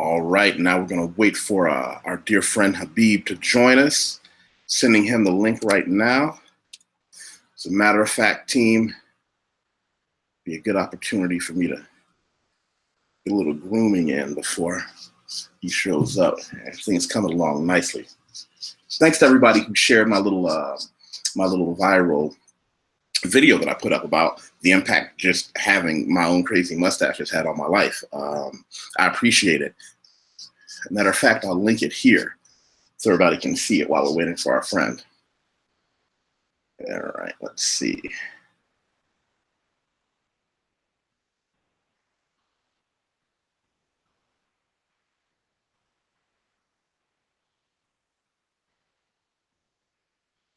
All right, now we're going to wait for our dear friend Habeeb to join us. Sending him the link right now. As a matter of fact, team, be a good opportunity for me to get a little grooming in before he shows up. Everything's coming along nicely. Thanks to everybody who shared my little viral video that I put up about the impact just having my own crazy mustache has had on my life. I appreciate it. Matter of fact, I'll link it here so everybody can see it while we're waiting for our friend. All right, let's see.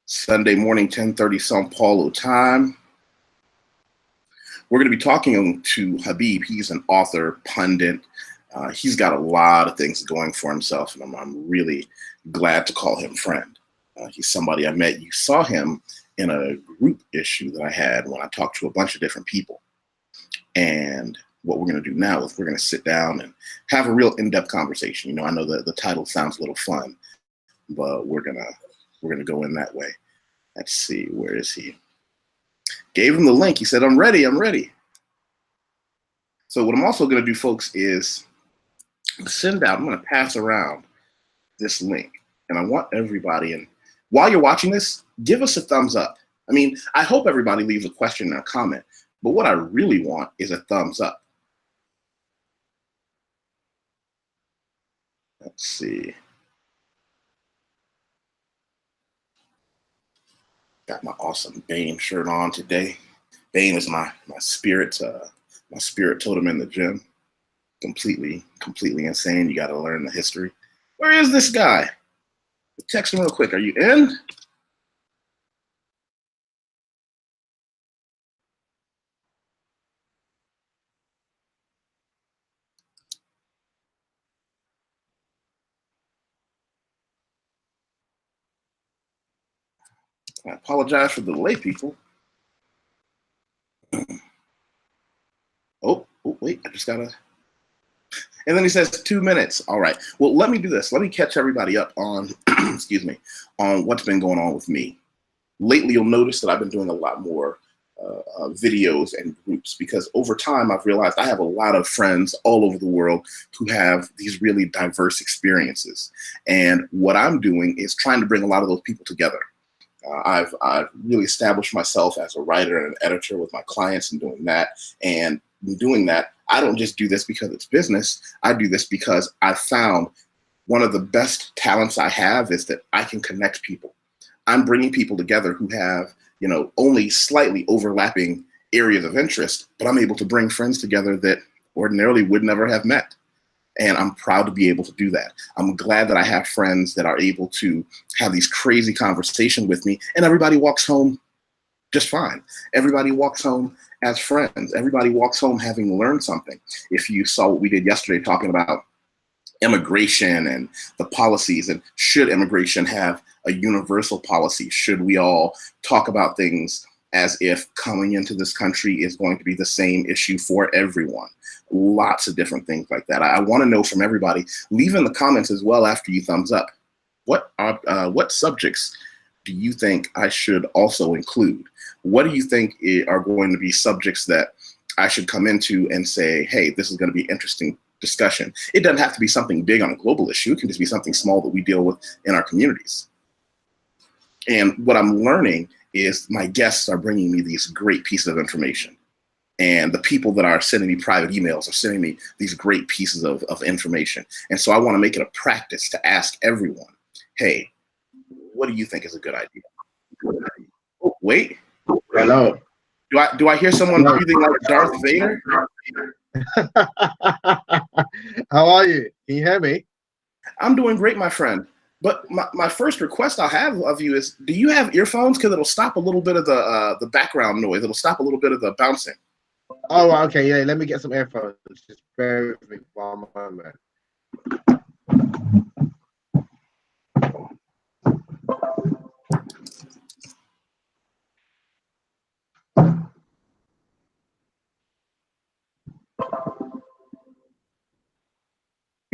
Sunday morning, 10:30 Sao Paulo time. We're going to be talking to Habeeb. He's an author, pundit. He's got a lot of things going for himself, and I'm really glad to call him friend. He's somebody I met. You saw him in a group issue that I had when I talked to a bunch of different people. And what we're going to do now is we're going to sit down and have a real in-depth conversation. You know, I know that the title sounds a little fun, but we're gonna go in that way. Let's see, where is he? Gave him the link. He said, "I'm ready. I'm ready." So what I'm also going to do, folks, is send out. I'm going to pass around this link, and I want everybody. And while you're watching this, give us a thumbs up. I mean, I hope everybody leaves a question and a comment, but what I really want is a thumbs up. Let's see. Got my awesome Bane shirt on today. Bane is my spirit totem in the gym. Completely insane. You got to learn the history. Where is this guy? Text him real quick. Are you in? I apologize for the delay, people. Oh, wait, I just gotta. And then he says 2 minutes. All right. Well, let me do this. Let me catch everybody up on, excuse me, on what's been going on with me. Lately, you'll notice that I've been doing a lot more videos and groups because over time, I've realized I have a lot of friends all over the world who have these really diverse experiences. And what I'm doing is trying to bring a lot of those people together. I've really established myself as a writer and an editor with my clients and doing that. And in doing that, I don't just do this because it's business. I do this because I found one of the best talents I have is that I can connect people. I'm bringing people together who have, you know, only slightly overlapping areas of interest, but I'm able to bring friends together that ordinarily would never have met. And I'm proud to be able to do that. I'm glad that I have friends that are able to have these crazy conversations with me, and everybody walks home just fine. Everybody walks home as friends. Everybody walks home having learned something. If you saw what we did yesterday talking about immigration and the policies, and should immigration have a universal policy? Should we all talk about things as if coming into this country is going to be the same issue for everyone? Lots of different things like that. I want to know from everybody. Leave in the comments as well after you thumbs up. What subjects do you think I should also include? What do you think are going to be subjects that I should come into and say, hey, this is going to be interesting discussion? It doesn't have to be something big on a global issue. It can just be something small that we deal with in our communities. And what I'm learning is my guests are bringing me these great pieces of information. And the people that are sending me private emails are sending me these great pieces of information. And so I want to make it a practice to ask everyone, hey, what do you think is a good idea? Oh, wait. Hello. Do I hear someone breathing like Darth Vader? How are you? Can you hear me? I'm doing great, my friend. But my first request I'll have of you is, do you have earphones? Because it'll stop a little bit of the background noise. It'll stop a little bit of the bouncing. Oh, okay. Yeah, let me get some earphones. Just bear with me one moment.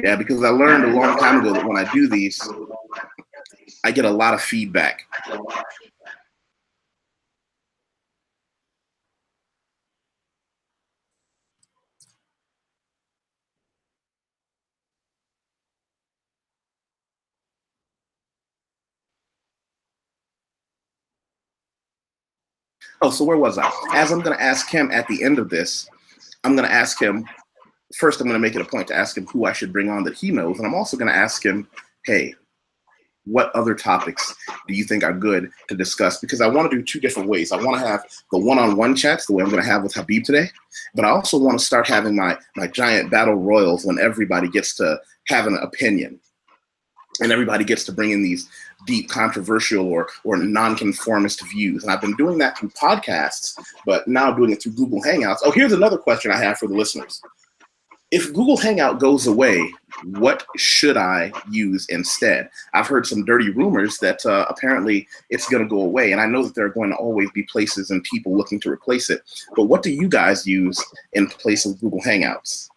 Yeah, because I learned a long time ago that when I do these, I get a lot of feedback. Oh, so where was I? As I'm going to ask him at the end of this, I'm going to ask him, first I'm going to make it a point to ask him who I should bring on that he knows. And I'm also going to ask him, hey, what other topics do you think are good to discuss? Because I want to do two different ways. I want to have the one-on-one chats, the way I'm going to have with Habeeb today, but I also want to start having my giant battle royals when everybody gets to have an opinion and everybody gets to bring in these deep, controversial or nonconformist views. And I've been doing that through podcasts, but now doing it through Google Hangouts. Oh, here's another question I have for the listeners. If Google Hangout goes away, what should I use instead? I've heard some dirty rumors that apparently it's going to go away. And I know that there are going to always be places and people looking to replace it. But what do you guys use in place of Google Hangouts?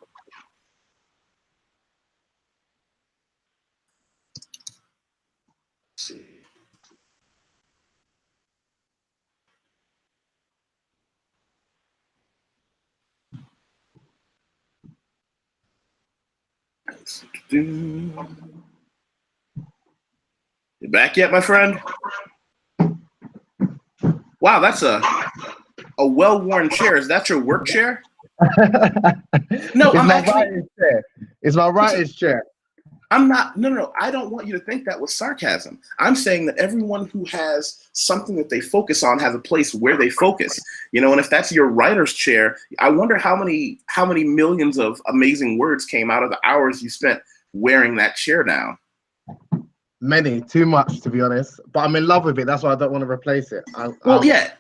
You back yet, my friend? Wow, that's a well-worn chair. Is that your work chair? No, it's I'm my actually. writer's chair. It's my writer's chair. I'm not. No. I don't want you to think that was sarcasm. I'm saying that everyone who has something that they focus on has a place where they focus. You know, and if that's your writer's chair, I wonder how many millions of amazing words came out of the hours you spent wearing that chair down. Many, too much, to be honest. But I'm in love with it. That's why I don't want to replace it. Yeah.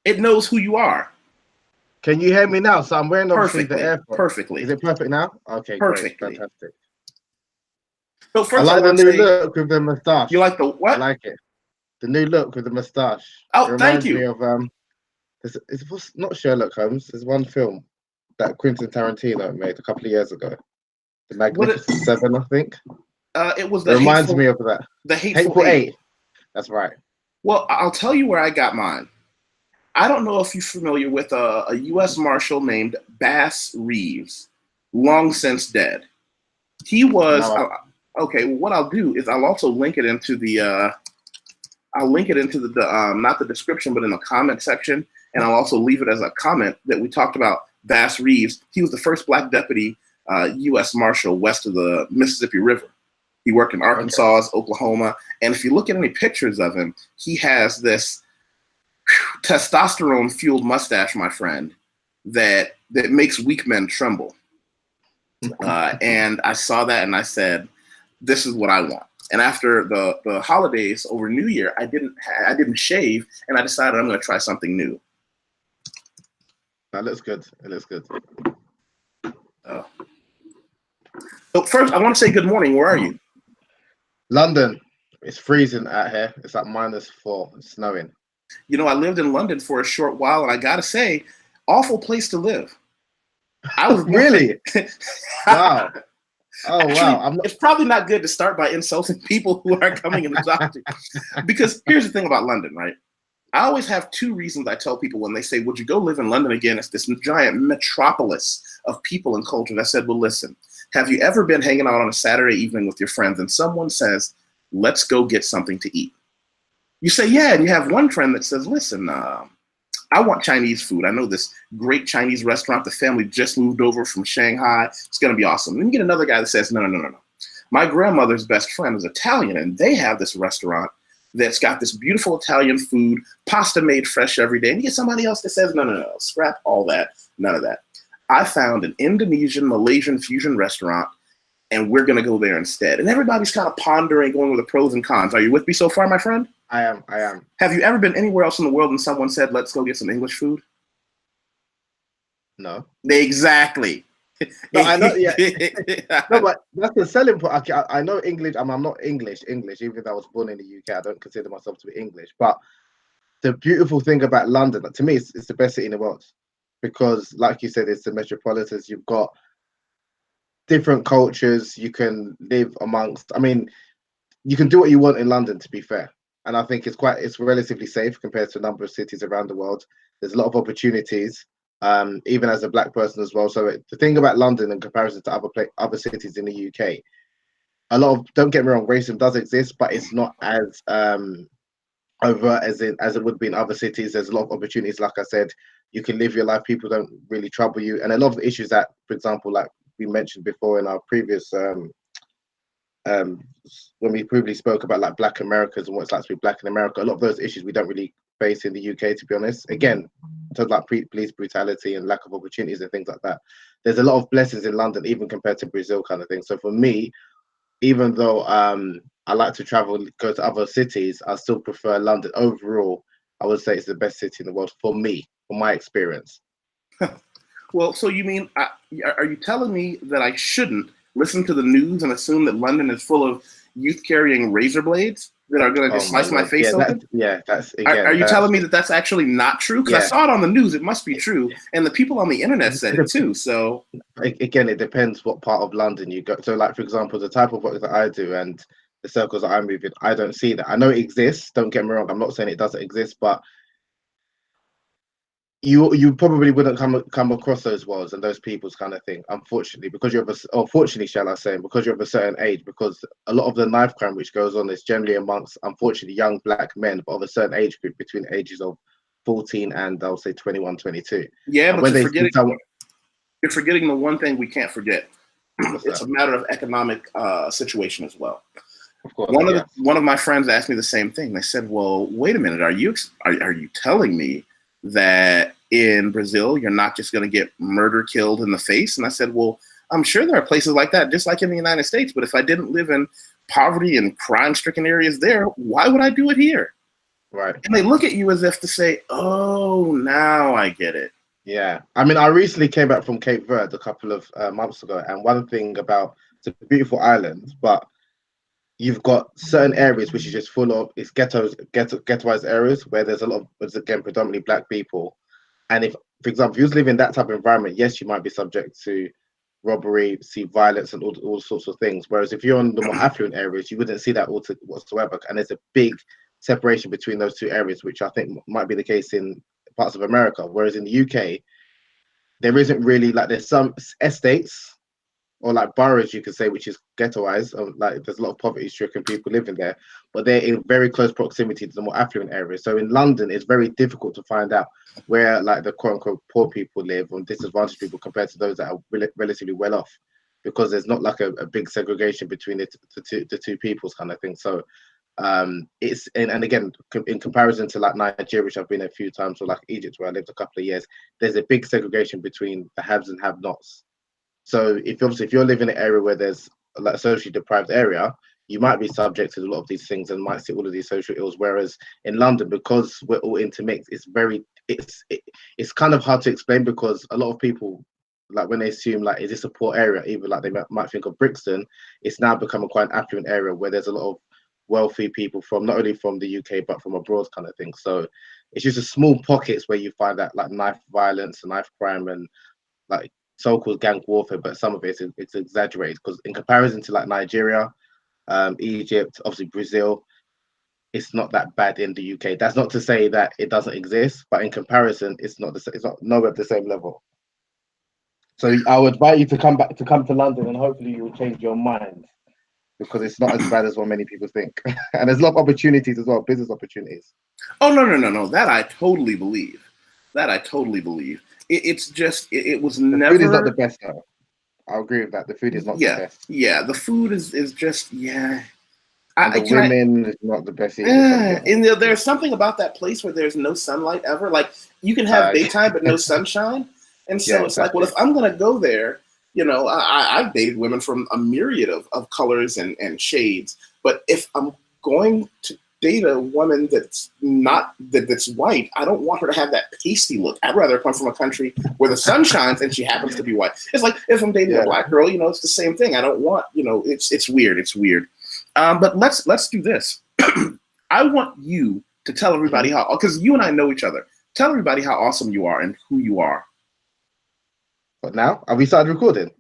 It knows who you are. Can you hear me now? So I'm wearing obviously the AirPods. Perfectly. Is it perfect now? Okay, perfectly. Great, fantastic. So first I like the new look with the moustache. You like the what? I like it. The new look with the moustache. Oh, thank you. It reminds me of it's not Sherlock Holmes. There's one film that Quentin Tarantino made a couple of years ago. The Magnificent Seven, I think. It was It reminds me of that. The Hateful Eight. That's right. Well, I'll tell you where I got mine. I don't know if you're familiar with a U.S. Marshal named Bass Reeves, long since dead. He was okay. Well, what I'll do is I'll also link it into the not the description, but in the comment section, and I'll also leave it as a comment that we talked about Bass Reeves. He was the first black deputy U.S. Marshal west of the Mississippi River. He worked in Arkansas, Oklahoma, and if you look at any pictures of him, he has this testosterone-fueled mustache, my friend, that makes weak men tremble. And I saw that and I said, "This is what I want." And after the holidays over New Year, I didn't shave, and I decided I'm going to try something new. That looks good. It looks good. So first, I want to say good morning. Where are you? London. It's freezing out here. It's like -4. It's snowing. You know, I lived in London for a short while, and I gotta say, awful place to live. I was really? Wow. Oh, actually, wow. It's probably not good to start by insulting people who are coming in the doctor. Because here's the thing about London, right? I always have two reasons I tell people when they say, would you go live in London again? It's this giant metropolis of people and culture. And I said, well, listen, have you ever been hanging out on a Saturday evening with your friends and someone says, let's go get something to eat? You say, yeah, and you have one friend that says, listen, I want Chinese food. I know this great Chinese restaurant. The family just moved over from Shanghai. It's going to be awesome. Then you get another guy that says, no. My grandmother's best friend is Italian, and they have this restaurant that's got this beautiful Italian food, pasta made fresh every day. And you get somebody else that says, no, scrap all that, none of that. I found an Indonesian, Malaysian fusion restaurant, and we're going to go there instead. And everybody's kind of pondering, going with the pros and cons. Are you with me so far, my friend? I am. Have you ever been anywhere else in the world and someone said, let's go get some English food? No. Exactly. No, I know. Yeah. No, but that's the selling point. I know English. I'm not English, even though I was born in the UK. I don't consider myself to be English. But the beautiful thing about London, to me, it's the best city in the world. Because, like you said, it's the metropolitans. You've got different cultures. You can live amongst. I mean, you can do what you want in London, to be fair. And I think it's relatively safe compared to a number of cities around the world. There's a lot of opportunities, even as a black person as well. So the thing about London in comparison to other cities in the UK, a lot of, don't get me wrong, racism does exist, but it's not as overt as it would be in other cities. There's a lot of opportunities. Like I said, you can live your life. People don't really trouble you, and a lot of the issues that, for example, like we mentioned before in our previous when we previously spoke about like Black Americans and what it's like to be Black in America, a lot of those issues we don't really face in the UK, to be honest. Again, in terms of like police brutality and lack of opportunities and things like that, there's a lot of blessings in London, even compared to Brazil, kind of thing. So for me, even though I like to travel, go to other cities, I still prefer London. Overall, I would say it's the best city in the world for me, for my experience. Well, so you mean, are you telling me that I shouldn't listen to the news and assume that London is full of youth carrying razor blades that are going to just slice my face open? That's again. Are you telling me that that's actually not true? Because I saw it on the news. It must be true, and the people on the internet said it too. So again, it depends what part of London you go. So, like for example, the type of work that I do and the circles that I move in, I don't see that. I know it exists. Don't get me wrong. I'm not saying it doesn't exist, but you probably wouldn't come across those walls and those people's kind of thing, unfortunately, because you're fortunately, shall I say, because you're of a certain age, because a lot of the knife crime which goes on is generally amongst, unfortunately, young black men, but of a certain age group between the ages of 14 and I'll say 21, 22. Yeah, and but you're forgetting the one thing we can't forget. It's a matter of economic situation as well. Of course, one of my friends asked me the same thing. They said, "Well, wait a minute. Are you telling me that in Brazil, you're not just going to get murder, killed in the face?" And I said, well, I'm sure there are places like that, just like in the United States. But if I didn't live in poverty and crime-stricken areas there, why would I do it here? Right. And they look at you as if to say, oh, now I get it. Yeah. I mean, I recently came back from Cape Verde a couple of months ago. And one thing about, it's a beautiful island, but you've got certain areas which is just full of, it's ghettoized areas where there's a lot of, again, predominantly black people. And if, for example, if you live in that type of environment, yes, you might be subject to robbery, see violence and all sorts of things. Whereas if you're in the more affluent areas, you wouldn't see that whatsoever. And there's a big separation between those two areas, which I think might be the case in parts of America. Whereas in the UK, there isn't really, like, there's some estates or like boroughs, you could say, which is ghettoized, like there's a lot of poverty-stricken people living there, but they're in very close proximity to the more affluent areas. So in London, it's very difficult to find out where like the quote-unquote poor people live or disadvantaged people compared to those that are relatively well off, because there's not like a big segregation between the two peoples kind of thing. So it's and again, in comparison to like Nigeria, which I've been a few times, or like Egypt, where I lived a couple of years, there's a big segregation between the haves and have-nots. So if you're living in an area where there's like a socially deprived area, you might be subject to a lot of these things and might see all of these social ills. Whereas in London, because we're all intermixed, it's kind of hard to explain, because a lot of people, like when they assume like, is this a poor area? Even like they might think of Brixton, it's now become quite an affluent area where there's a lot of wealthy people from not only from the UK but from abroad kind of thing. So it's just a small pockets where you find that like knife violence and knife crime and like so-called gang warfare, but some of it's exaggerated, because in comparison to like Nigeria, Egypt, obviously Brazil, it's not that bad in the UK. That's not to say that it doesn't exist, but in comparison, it's not nowhere at the same level. So I would invite you to come to London, and hopefully you will change your mind, because it's not as bad as what many people think. And there's a lot of opportunities as well, business opportunities. Oh, no. That I totally believe. It's just, it was never... The food is not the best, though. I agree with that. The food is not the best. Yeah, the food is just, yeah. And the women is not the best either. And there's something about that place where there's no sunlight ever. Like, you can have daytime, but no sunshine. And so it's like, well, if I'm going to go there, you know, I've dated women from a myriad of colors and shades. But if I'm going to date a woman that's white, I don't want her to have that pasty look. I'd rather come from a country where the sun shines and she happens to be white. It's like if I'm dating a black girl, you know, it's the same thing. I don't want, you know, it's weird. But let's do this. I want you to tell everybody how, because you and I know each other. Tell everybody how awesome you are and who you are. But now, have we started recording?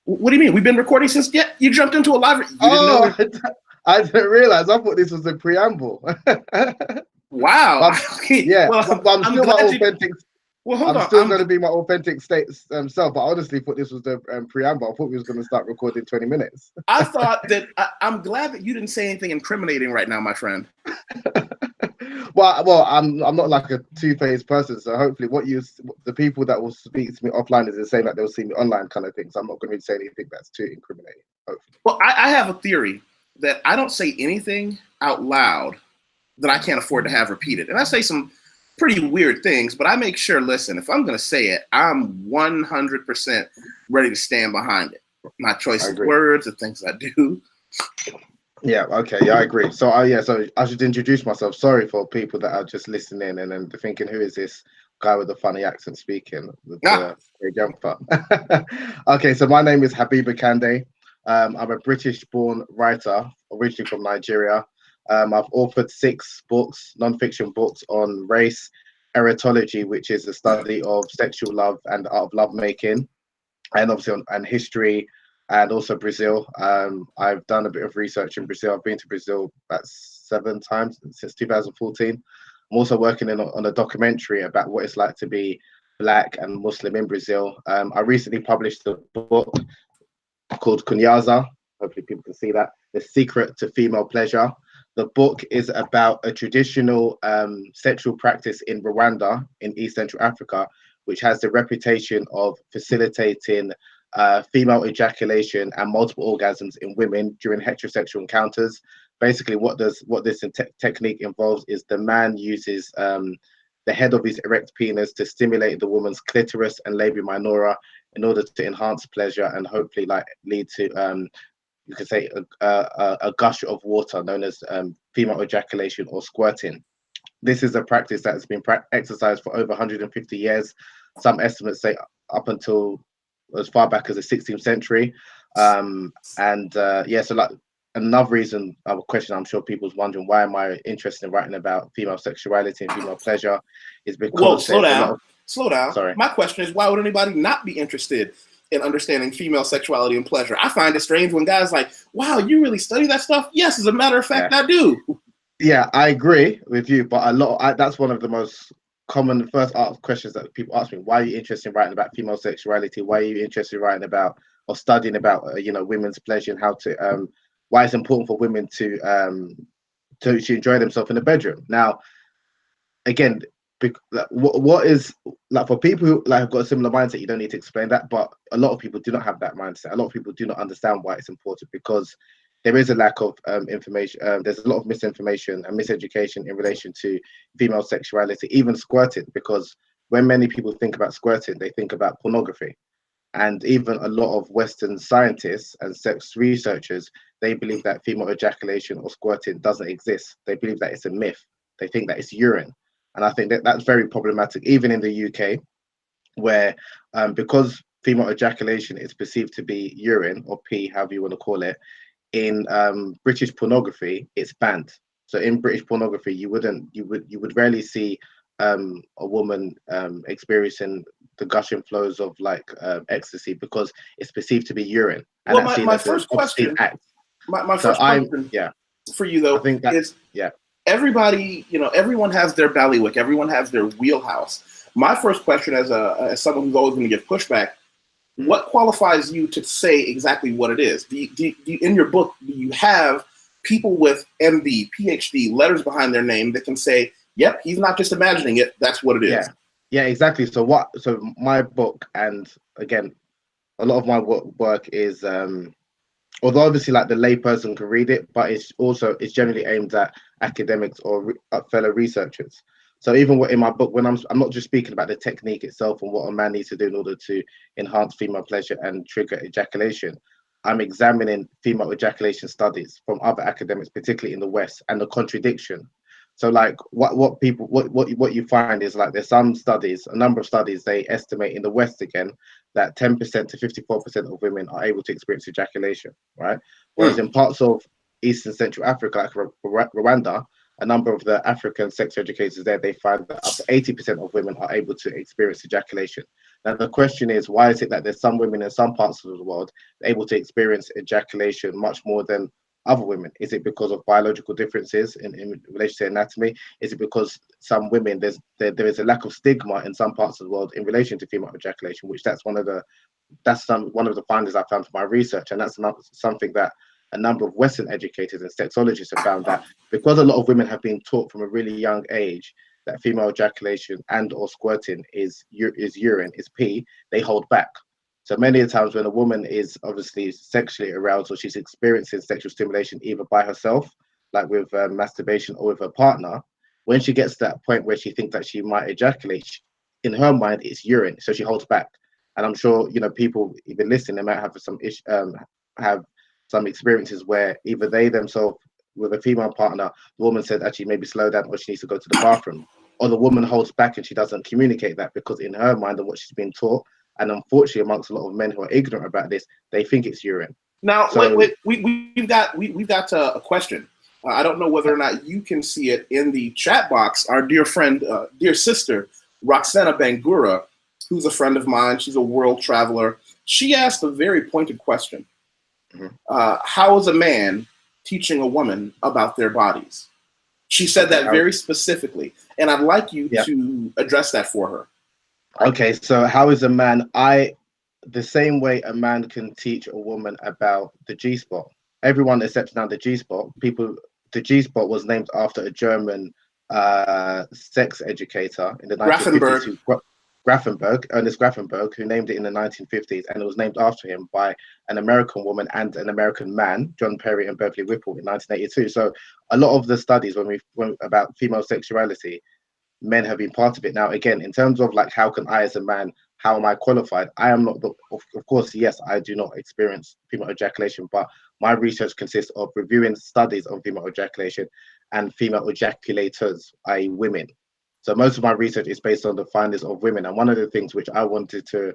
What do you mean? We've been recording since you jumped into a live. You didn't know I didn't realize. I thought this was the preamble. Wow. Okay. Yeah, well, I'm still my authentic. Well, hold on. I'm still going to be my authentic self, but I honestly thought this was the preamble. I thought we was going to start recording 20 minutes. I thought that I'm glad that you didn't say anything incriminating right now, my friend. Well, I'm not like a two-faced person, so hopefully, the people that will speak to me offline is the same that they'll see me online, kind of thing. So I'm not going to say anything that's too incriminating. Hopefully. Well, I have a theory that I don't say anything out loud that I can't afford to have repeated, and I say some pretty weird things, but I make sure, listen, if I'm going to say it, I'm 100% ready to stand behind it. My choice of words, the things I do. Yeah, okay, yeah, I agree. So, so I should introduce myself. Sorry for people that are just listening and then thinking, who is this guy with a funny accent speaking? Great jumper. Okay, so my name is Habeeb Akande. I'm a British-born writer, originally from Nigeria. I've authored 6 books, non-fiction books on race, erotology, which is the study of sexual love and the art of lovemaking, and obviously on history, and also Brazil. I've done a bit of research in Brazil. I've been to Brazil about 7 times since 2014. I'm also working on a documentary about what it's like to be Black and Muslim in Brazil. I recently published a book called Kunyaza. Hopefully people can see that. The Secret to Female Pleasure. The book is about a traditional sexual practice in Rwanda in East Central Africa, which has the reputation of facilitating female ejaculation and multiple orgasms in women during heterosexual encounters. Basically, what this technique involves is the man uses the head of his erect penis to stimulate the woman's clitoris and labia minora in order to enhance pleasure and hopefully lead to you could say a gush of water known as female ejaculation or squirting. This is a practice that has been exercised for over 150 years. Some estimates say up until as far back as the 16th century. So another reason, a question I'm sure people's wondering, why am I interested in writing about female sexuality and female pleasure, is because... Whoa, slow down. Sorry. My question is, why would anybody not be interested in understanding female sexuality and pleasure? I find it strange when guys like, wow, you really study that stuff? Yes, as a matter of fact, I do. Yeah, I agree with you, but that's one of the most common first questions that people ask me. Why are you interested in writing about female sexuality? Why are you interested in writing about or studying about women's pleasure and how to why it's important for women to enjoy themselves in the bedroom? Now, again, what is like for people who have got a similar mindset, you don't need to explain that, but a lot of people do not have that mindset. A lot of people do not understand why it's important, because there is a lack of information. There's a lot of misinformation and miseducation in relation to female sexuality, even squirting, because when many people think about squirting, they think about pornography. And even a lot of Western scientists and sex researchers, they believe that female ejaculation or squirting doesn't exist. They believe that it's a myth. They think that it's urine. And I think that that's very problematic, even in the UK, where because female ejaculation is perceived to be urine or pee, however you want to call it, in British pornography, it's banned. So in British pornography, you would rarely see a woman experiencing the gushing flows of ecstasy, because it's perceived to be urine. And well, my first question, for you though, I think is everybody, everyone has their bailiwick, everyone has their wheelhouse. My first question, as someone who's always going to give pushback, what qualifies you to say exactly what it is? In your book, do you have people with MD, PhD, letters behind their name that can say, yep, he's not just imagining it, that's what it is? Yeah, exactly. So my book, and again, a lot of my work is, although obviously the layperson can read it, but it's generally aimed at academics or fellow researchers. So even in my book, when I'm not just speaking about the technique itself and what a man needs to do in order to enhance female pleasure and trigger ejaculation, I'm examining female ejaculation studies from other academics, particularly in the West, and the contradiction. So what you find is there's some studies, a number of studies, they estimate in the West again that 10% to 54% of women are able to experience ejaculation, right? Whereas in parts of East and Central Africa, like Rwanda, a number of the African sex educators there, they find that up to 80% of women are able to experience ejaculation. Now the question is, why is it that there's some women in some parts of the world able to experience ejaculation much more than other women? Is it because of biological differences in relation to anatomy? Is it because some women there is a lack of stigma in some parts of the world in relation to female ejaculation, which one of the findings I found from my research, and that's something that a number of Western educators and sexologists have found, that because a lot of women have been taught from a really young age that female ejaculation and or squirting is urine, is pee, they hold back. So many of the times when a woman is obviously sexually aroused or she's experiencing sexual stimulation either by herself, like with masturbation, or with her partner, when she gets to that point where she thinks that she might ejaculate, in her mind it's urine, so she holds back. And I'm sure people even listening, they might have some experiences where either they themselves, with a female partner, the woman said actually maybe slow down or she needs to go to the bathroom, or the woman holds back and she doesn't communicate that because in her mind and what she's been taught, and unfortunately amongst a lot of men who are ignorant about this, they think it's urine. Now, so, wait, we've got a question. I don't know whether or not you can see it in the chat box. Our dear friend, dear sister, Roxana Bangura, who's a friend of mine, she's a world traveler. She asked a very pointed question. How is a man teaching a woman about their bodies? She said that very specifically, and I'd like you to address that for her. Okay, so how is a man? The same way a man can teach a woman about the G-spot. Everyone accepts now the G-spot. The G-spot was named after a German sex educator in the 1950s. Ernest Grafenberg, who named it in the 1950s, and it was named after him by an American woman and an American man, John Perry and Beverly Whipple, in 1982. So a lot of the studies about female sexuality, men have been part of it. Now, again, in terms of like, how can I as a man, how am I qualified? I am not, of course, yes, I do not experience female ejaculation, but my research consists of reviewing studies on female ejaculation and female ejaculators, i.e. women. So most of my research is based on the findings of women. And one of the things which I wanted to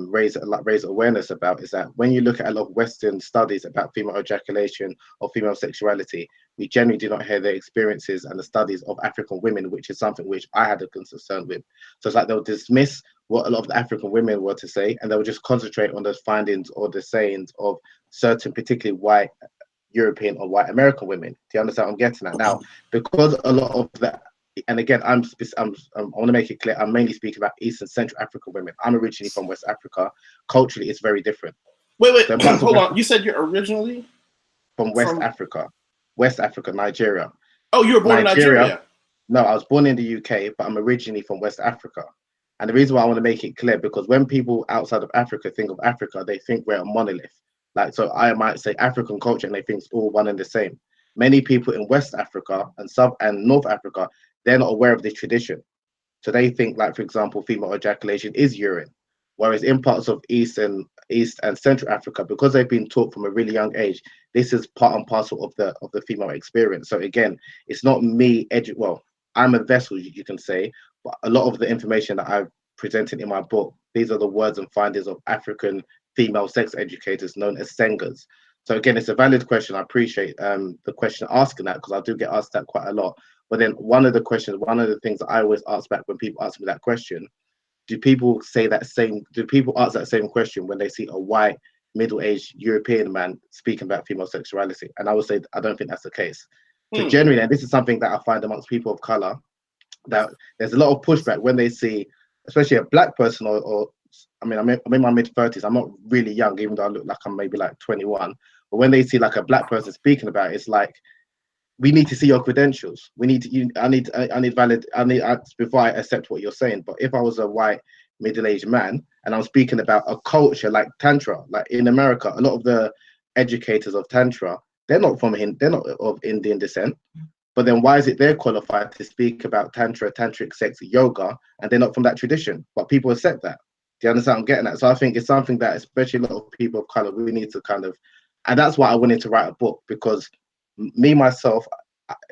raise awareness about is that when you look at a lot of Western studies about female ejaculation or female sexuality, we generally do not hear their experiences and the studies of African women, which is something which I had a concern with. So it's like they'll dismiss what a lot of the African women were to say, and they'll just concentrate on those findings or the sayings of certain, particularly white European or white American women. Do you understand what I'm getting at? Now, because a lot of that, and again, I want to make it clear, I'm mainly speaking about East and Central African women. I'm originally from West Africa. Culturally, it's very different. Wait, hold on. You said you're originally from West Africa, Nigeria. Oh, you were born in Nigeria? No, I was born in the UK, but I'm originally from West Africa. And the reason why I want to make it clear, because when people outside of Africa think of Africa, they think we're a monolith. Like, so I might say African culture, and they think it's all one and the same. Many people in West Africa and South and North Africa, they're not aware of this tradition. So they think, like, for example, female ejaculation is urine. Whereas in parts of East and Central Africa, because they've been taught from a really young age, this is part and parcel of the female experience. So again, it's not me well, I'm a vessel, you can say, but a lot of the information that I've presented in my book, these are the words and findings of African female sex educators known as Sengers. So again, it's a valid question. I appreciate the question asking that, because I do get asked that quite a lot. But then one of the things that I always ask back when people ask me that question, do people ask that same question when they see a white, middle-aged European man speaking about female sexuality? And I would say, I don't think that's the case. So generally, and this is something that I find amongst people of color, that there's a lot of pushback when they see, especially a black person I'm in my mid-30s. I'm not really young, even though I look like I'm maybe like 21. But when they see like a black person speaking about it, it's like, we need to see your credentials. I need before I accept what you're saying. But if I was a white middle-aged man and I'm speaking about a culture like Tantra, like in America, a lot of the educators of Tantra, they're not of Indian descent. But then why is it they're qualified to speak about Tantra, tantric sex, yoga, and they're not from that tradition? But people accept that. Do you understand what I'm getting at? So I think it's something that, especially a lot of people of color, we need to kind of, and that's why I wanted to write a book, because me, myself,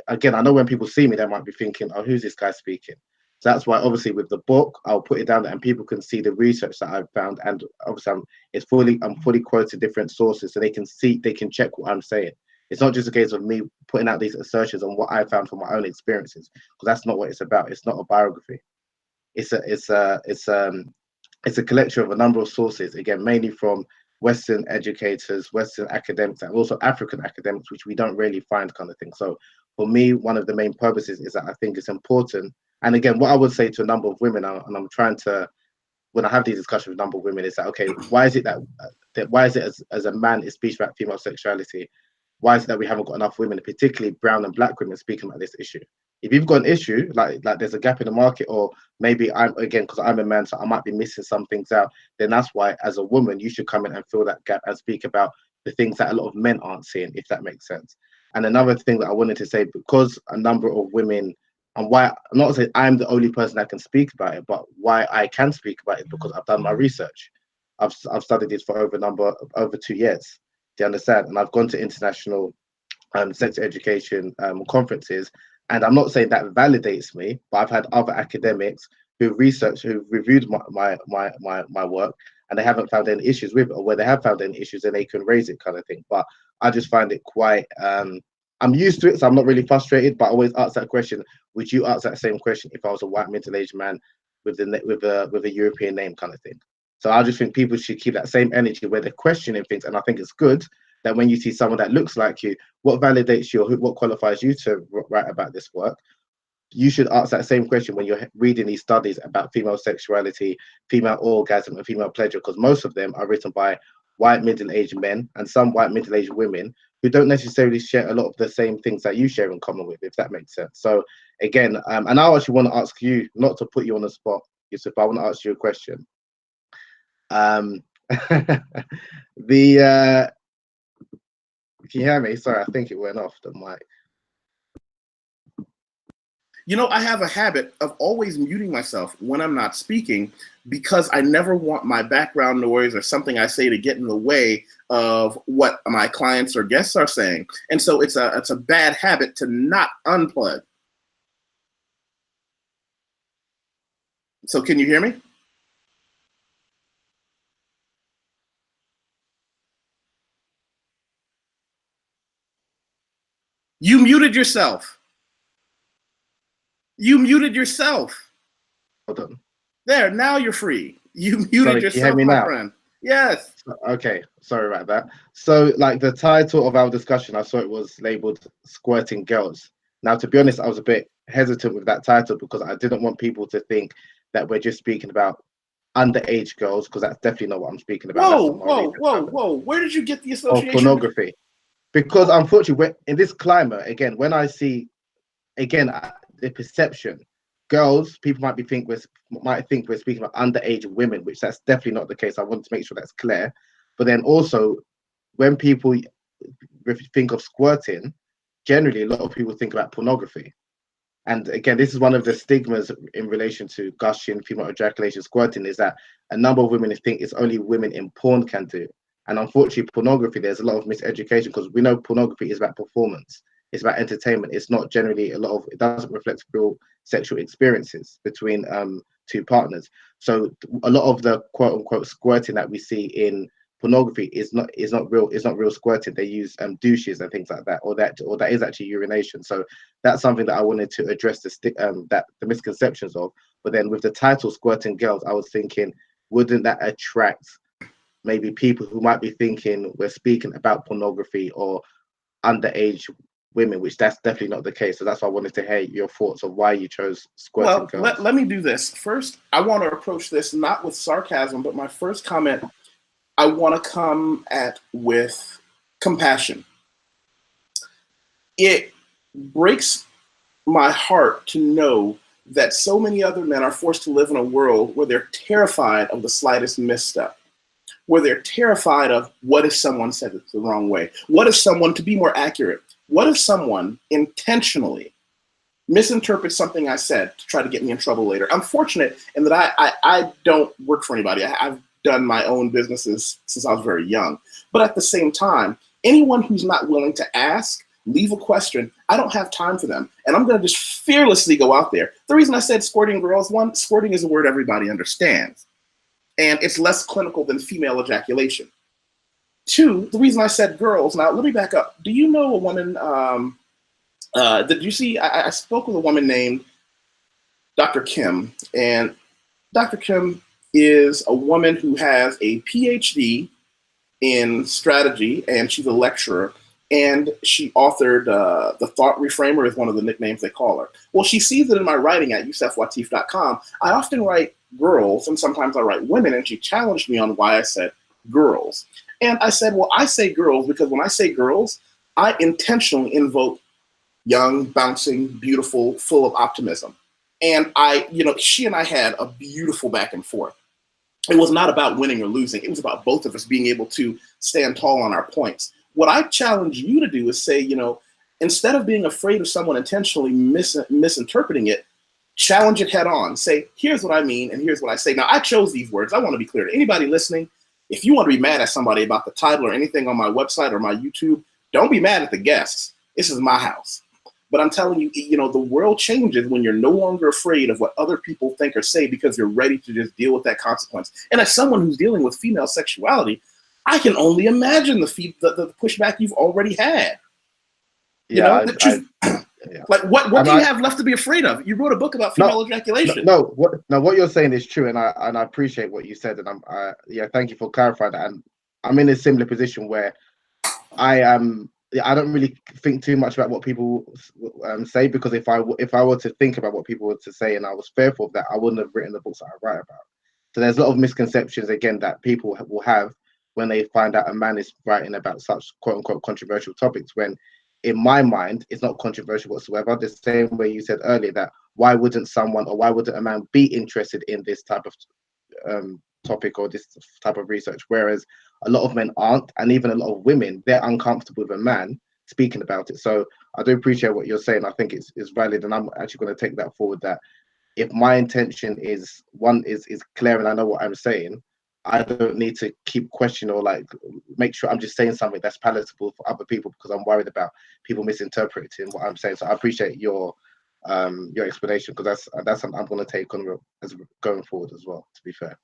again, I know when people see me, they might be thinking, oh, who's this guy speaking? So that's why, obviously, with the book, I'll put it down there and people can see the research that I've found. And obviously, I'm fully quoted different sources, so they can check what I'm saying. It's not just a case of me putting out these assertions on what I found from my own experiences, because that's not what it's about. It's not a biography. It's it's a collection of a number of sources, again, mainly from Western educators, Western academics, and also African academics, which we don't really find kind of thing. So for me, one of the main purposes is that I think it's important. And again, what I would say to a number of women, and I'm trying to, when I have these discussions with a number of women, is that, okay, why is it that, why is it as a man it speaks about female sexuality? Why is it that we haven't got enough women, particularly brown and black women, speaking about this issue? If you've got an issue, like there's a gap in the market, or maybe I'm, again, because I'm a man, so I might be missing some things out, then that's why, as a woman, you should come in and fill that gap and speak about the things that a lot of men aren't seeing, if that makes sense. And another thing that I wanted to say, because a number of women, and why I'm not saying I'm the only person that can speak about it, but why I can speak about it, because I've done my research. I've studied this for over 2 years. Do you understand? And I've gone to international sex education conferences, and I'm not saying that validates me, but I've had other academics who researched, who reviewed my work, and they haven't found any issues with it, or where they have found any issues, then they can raise it, kind of thing. But I just find it quite. I'm used to it, so I'm not really frustrated. But I always ask that question: would you ask that same question if I was a white middle-aged man with a European name, kind of thing? So I just think people should keep that same energy where they're questioning things, and I think it's good that when you see someone that looks like you, what validates you, or what qualifies you to write about this work, you should ask that same question when you're reading these studies about female sexuality, female orgasm, and female pleasure, because most of them are written by white middle-aged men and some white middle-aged women who don't necessarily share a lot of the same things that you share in common with, if that makes sense. So again, and I actually want to ask you, not to put you on the spot, Yusuf, I want to ask you a question. Can you hear me? Sorry, I think it went off the mic. You know, I have a habit of always muting myself when I'm not speaking, because I never want my background noise or something I say to get in the way of what my clients or guests are saying. And so it's a bad habit to not unplug. So can you hear me? You muted yourself. You muted yourself. Hold on. There, now you're free. You muted yourself, can you hear me my now? friend. Yes. Okay, sorry about that. So, like, the title of our discussion, I saw it was labeled Squirting Girls. Now, to be honest, I was a bit hesitant with that title because I didn't want people to think that we're just speaking about underage girls, because that's definitely not what I'm speaking about. Whoa. Where did you get the Or association? pornography. Because unfortunately, in this climate, again, when I see, again, the perception, girls, people might think we're speaking about underage women, which that's definitely not the case. I want to make sure that's clear. But then also, when people think of squirting, generally a lot of people think about pornography. And again, this is one of the stigmas in relation to gushing, female ejaculation, squirting, is that a number of women think it's only women in porn can do. And unfortunately, pornography, there's a lot of miseducation, because we know pornography is about performance. It's about entertainment. It's not generally it doesn't reflect real sexual experiences between two partners. So a lot of the quote unquote squirting that we see in pornography is not real squirting. They use douches and things like that, or that is actually urination. So that's something that I wanted to address the misconceptions of. But then with the title Squirting Girls, I was thinking, wouldn't that attract maybe people who might be thinking we're speaking about pornography or underage women, which that's definitely not the case. So that's why I wanted to hear your thoughts of why you chose Squirting Girls. Let me do this. First, I want to approach this not with sarcasm, but my first comment, I want to come at with compassion. It breaks my heart to know that so many other men are forced to live in a world where they're terrified of the slightest misstep, where they're terrified of what if someone said it the wrong way? What if someone, to be more accurate, what if someone intentionally misinterprets something I said to try to get me in trouble later? I'm fortunate in that I don't work for anybody. I've done my own businesses since I was very young. But at the same time, anyone who's not willing to ask, leave a question, I don't have time for them. And I'm going to just fearlessly go out there. The reason I said squirting girls, one, squirting is a word everybody understands. And it's less clinical than female ejaculation. Two, the reason I said girls, now let me back up. Do you know a woman, did you see, I spoke with a woman named Dr. Kim, and Dr. Kim is a woman who has a PhD in strategy, and she's a lecturer, and she authored The Thought Reframer is one of the nicknames they call her. Well, she sees it in my writing at yusefwateef.com. I often write girls, and sometimes I write women, and she challenged me on why I said girls. And I said, well, I say girls because when I say girls, I intentionally invoke young, bouncing, beautiful, full of optimism. And she and I had a beautiful back and forth. It was not about winning or losing. It was about both of us being able to stand tall on our points. What I challenge you to do is say, instead of being afraid of someone intentionally misinterpreting it, challenge it head on. Say, here's what I mean, and here's what I say. Now, I chose these words. I want to be clear to anybody listening. If you want to be mad at somebody about the title or anything on my website or my YouTube, don't be mad at the guests. This is my house. But I'm telling you, the world changes when you're no longer afraid of what other people think or say because you're ready to just deal with that consequence. And as someone who's dealing with female sexuality, I can only imagine the pushback you've already had. What do you have left to be afraid of? You wrote a book about female ejaculation. What you're saying is true, and I appreciate what you said, and thank you for clarifying that. And I'm in a similar position where I don't really think too much about what people say, because if I were to think about what people were to say and I was fearful of that, I wouldn't have written the books that I write about. So there's a lot of misconceptions again that people will have when they find out a man is writing about such quote unquote controversial topics, when in my mind it's not controversial whatsoever. The same way you said earlier that why wouldn't a man be interested in this type of topic or this type of research, whereas a lot of men aren't, and even a lot of women, they're uncomfortable with a man speaking about it. So I do appreciate what you're saying. I think it's valid, and I'm actually going to take that forward, that if my intention is clear and I know what I'm saying, I don't need to keep questioning or make sure I'm just saying something that's palatable for other people because I'm worried about people misinterpreting what I'm saying. So I appreciate your explanation, because that's something I'm going to take on as going forward as well, to be fair.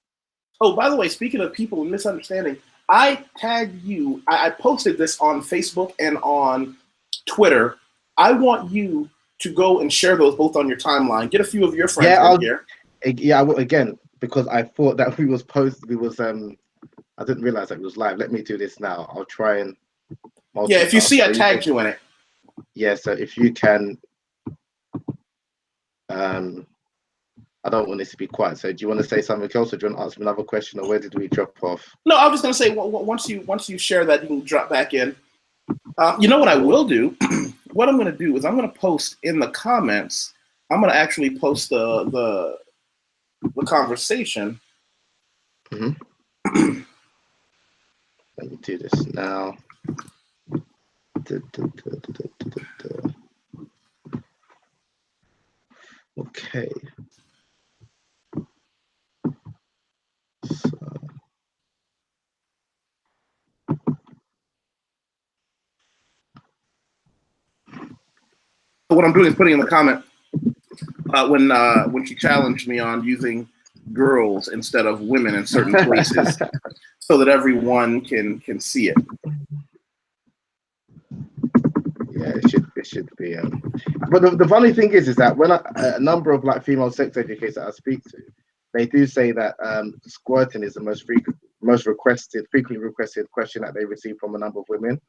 Oh, by the way, speaking of people misunderstanding, I tagged you. I posted this on Facebook and on Twitter. I want you to go and share those both on your timeline. Get a few of your friends here. Yeah, I will, again, because I thought that I didn't realize that it was live. Let me do this now. I'll try and yeah, if you see I tagged you in it. Yeah, so if you can I don't want this to be quiet. So do you want to say something else, or do you want to ask me another question, or where did we drop off? No, I was going to say, once you share that, you can drop back in. You know what I will do? What I'm going to do is I'm going to post in the comments. I'm going to actually post the conversation. Mm-hmm. Let me do this now. Okay. So. What I'm doing is putting in the comment when she challenged me on using girls instead of women in certain places, so that everyone can see it. Yeah, it should be. But the funny thing is that when a number of female sex educators that I speak to, they do say that squirting is the most frequently requested question that they receive from a number of women.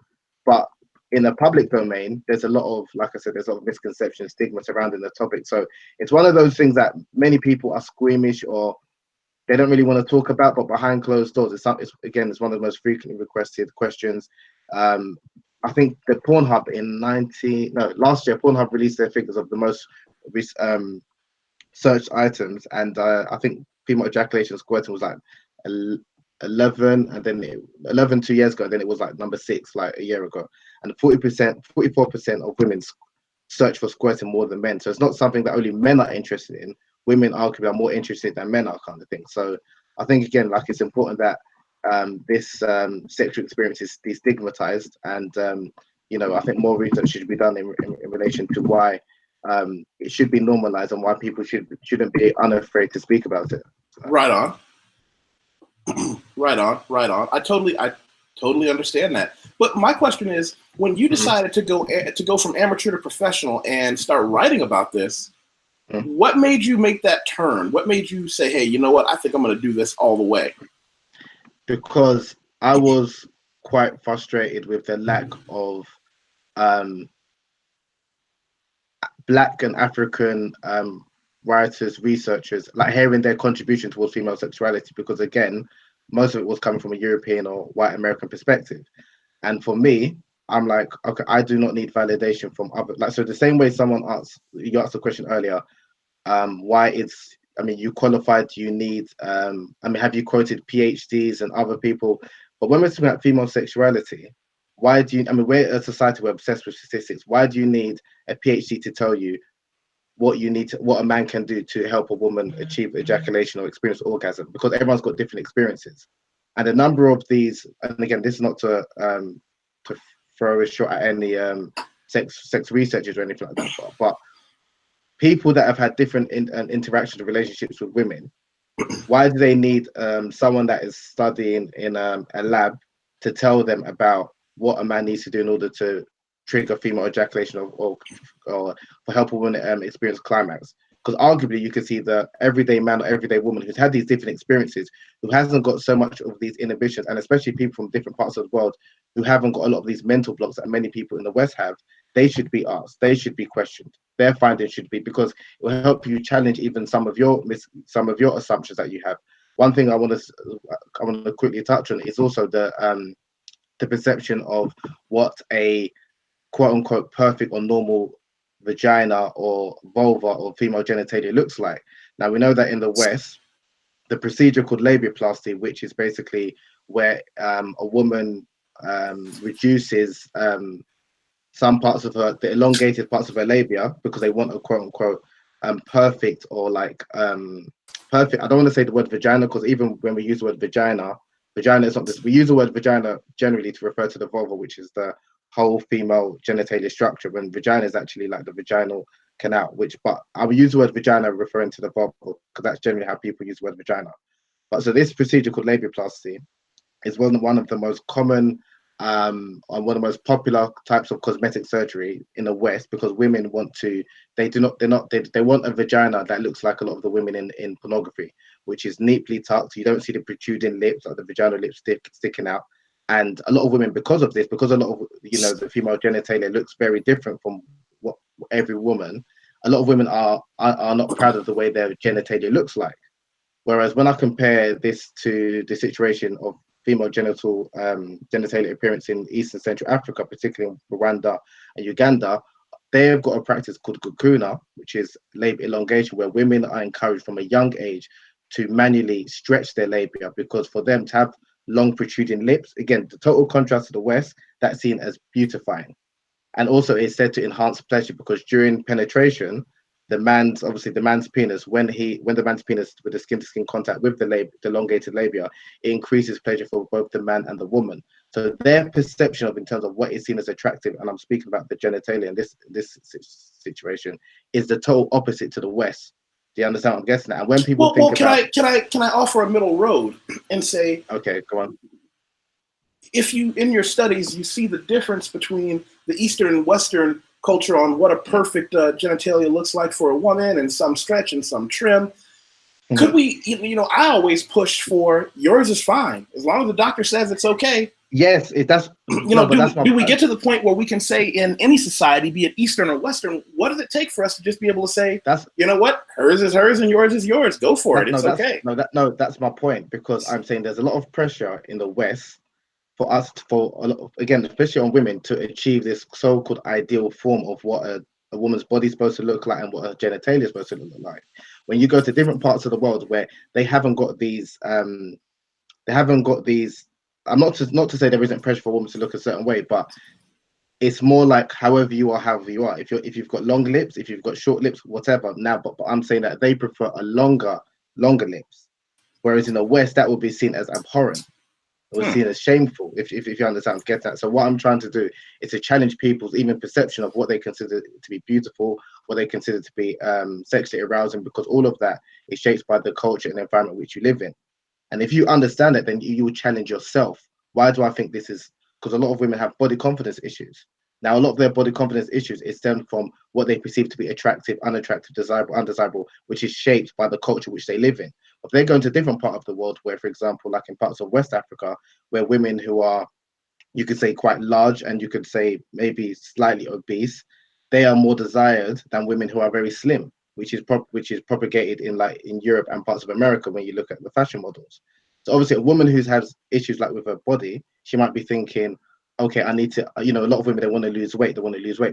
But in the public domain, there's a lot of, like I said, there's a lot of misconceptions, stigma surrounding the topic. So it's one of those things that many people are squeamish or they don't really want to talk about, but behind closed doors, it's one of the most frequently requested questions. I think the Pornhub last year, Pornhub released their figures of the most searched items, and I think female ejaculation squirting was 11, and then 11 2 years ago, and then it was number 6 a year ago, and 44% of women search for squirting more than men. So it's not something that only men are interested in. Women arguably are more interested than men are, kind of thing. So I think again, it's important that this sexual experience is destigmatized, and I think more research should be done in relation to why it should be normalized and why people shouldn't be unafraid to speak about it. So. Right on. Right on. I totally understand that. But my question is, when you decided to go from amateur to professional and start writing about this, What made you make that turn? What made you say, hey, you know what? I think I'm going to do this all the way? Because I was quite frustrated with the lack of Black and African writers, researchers, like hearing their contribution towards female sexuality, because again, most of it was coming from a European or white American perspective. And for me, I'm like, okay, I do not need validation from other, like, so the same way you asked the question earlier, why it's, I mean, you qualified, you need, I mean, have you quoted PhDs and other people? But when we're talking about female sexuality, why do you, I mean, we're a society, we're obsessed with statistics. Why do you need a PhD to tell you what you need to, what a man can do to help a woman achieve ejaculation or experience orgasm? Because everyone's got different experiences. And a number of these, and again, this is not to throw a shot at any sex researchers or anything like that, but people that have had different interactions and relationships with women, why do they need someone that is studying in a lab to tell them about what a man needs to do in order to trigger female ejaculation or for help a woman experience climax? Because arguably you can see the everyday man or everyday woman who's had these different experiences, who hasn't got so much of these inhibitions, and especially people from different parts of the world who haven't got a lot of these mental blocks that many people in the West have, they should be asked, they should be questioned. Their findings should be, because it will help you challenge even some of your assumptions that you have. One thing I want to quickly touch on is also the perception of what a quote unquote perfect or normal vagina or vulva or female genitalia looks like. Now we know that in the West, the procedure called labiaplasty, which is basically where a woman reduces some parts of the elongated parts of her labia, because they want a quote unquote perfect, or like perfect. I don't want to say the word vagina, because even when we use the word vagina is not this. We use the word vagina generally to refer to the vulva, which is the whole female genitalia structure, when vagina is actually like the vaginal canal, but I would use the word vagina referring to the vulva, because that's generally how people use the word vagina. But so this procedure called labiaplasty is one of the most common and one of the most popular types of cosmetic surgery in the West, because women want they want a vagina that looks like a lot of the women in pornography, which is neatly tucked. You don't see the protruding lips, like the vaginal lips sticking out. And a lot of women, because of this, because a lot of, the female genitalia looks very different from what every woman, a lot of women are not proud of the way their genitalia looks like. Whereas when I compare this to the situation of female genitalia appearance in East and Central Africa, particularly in Rwanda and Uganda, they've got a practice called gukuna, which is labia elongation, where women are encouraged from a young age to manually stretch their labia, because for them to have long protruding lips, again, the total contrast to the West, that's seen as beautifying. And also it's said to enhance pleasure, because during penetration, the man's penis, when the man's penis with the skin to skin contact with the elongated labia, it increases pleasure for both the man and the woman. So their perception of, in terms of what is seen as attractive, and I'm speaking about the genitalia in this situation, is the total opposite to the West. Do you understand what I'm guessing at? And when people can I offer a middle road and say, okay, go on. If you, in your studies, you see the difference between the Eastern and Western culture on what a perfect genitalia looks like for a woman, and some stretch and some trim. Mm-hmm. Could we, I always push for yours is fine as long as the doctor says it's okay. Yes, that's do we get to the point where we can say in any society, be it Eastern or Western, what does it take for us to just be able to say, you know what, hers is hers and yours is yours, go for it, it's okay. That's my point, because I'm saying there's a lot of pressure in the West for us, again, especially on women, to achieve this so-called ideal form of what a woman's body is supposed to look like and what her genitalia is supposed to look like. When you go to different parts of the world where they haven't got these, I'm not to say there isn't pressure for a woman to look a certain way, but it's more like however you are. If you've got long lips, if you've got short lips, whatever. Now, but I'm saying that they prefer a longer lips, whereas in the West that would be seen as abhorrent. It was seen as shameful, if you understand, get that. So what I'm trying to do is to challenge people's even perception of what they consider to be beautiful, what they consider to be sexually arousing, because all of that is shaped by the culture and environment which you live in. And if you understand it, then you will challenge yourself. Why do I think this is? Because a lot of women have body confidence issues. Now, a lot of their body confidence issues is stemmed from what they perceive to be attractive, unattractive, desirable, undesirable, which is shaped by the culture which they live in. If they go into a different part of the world where, for example, like in parts of West Africa, where women who are, you could say, quite large and you could say maybe slightly obese, they are more desired than women who are very slim, which is propagated in like in Europe and parts of America when you look at the fashion models. So obviously a woman who has issues like with her body, she might be thinking, okay, I need to, a lot of women, they want to lose weight,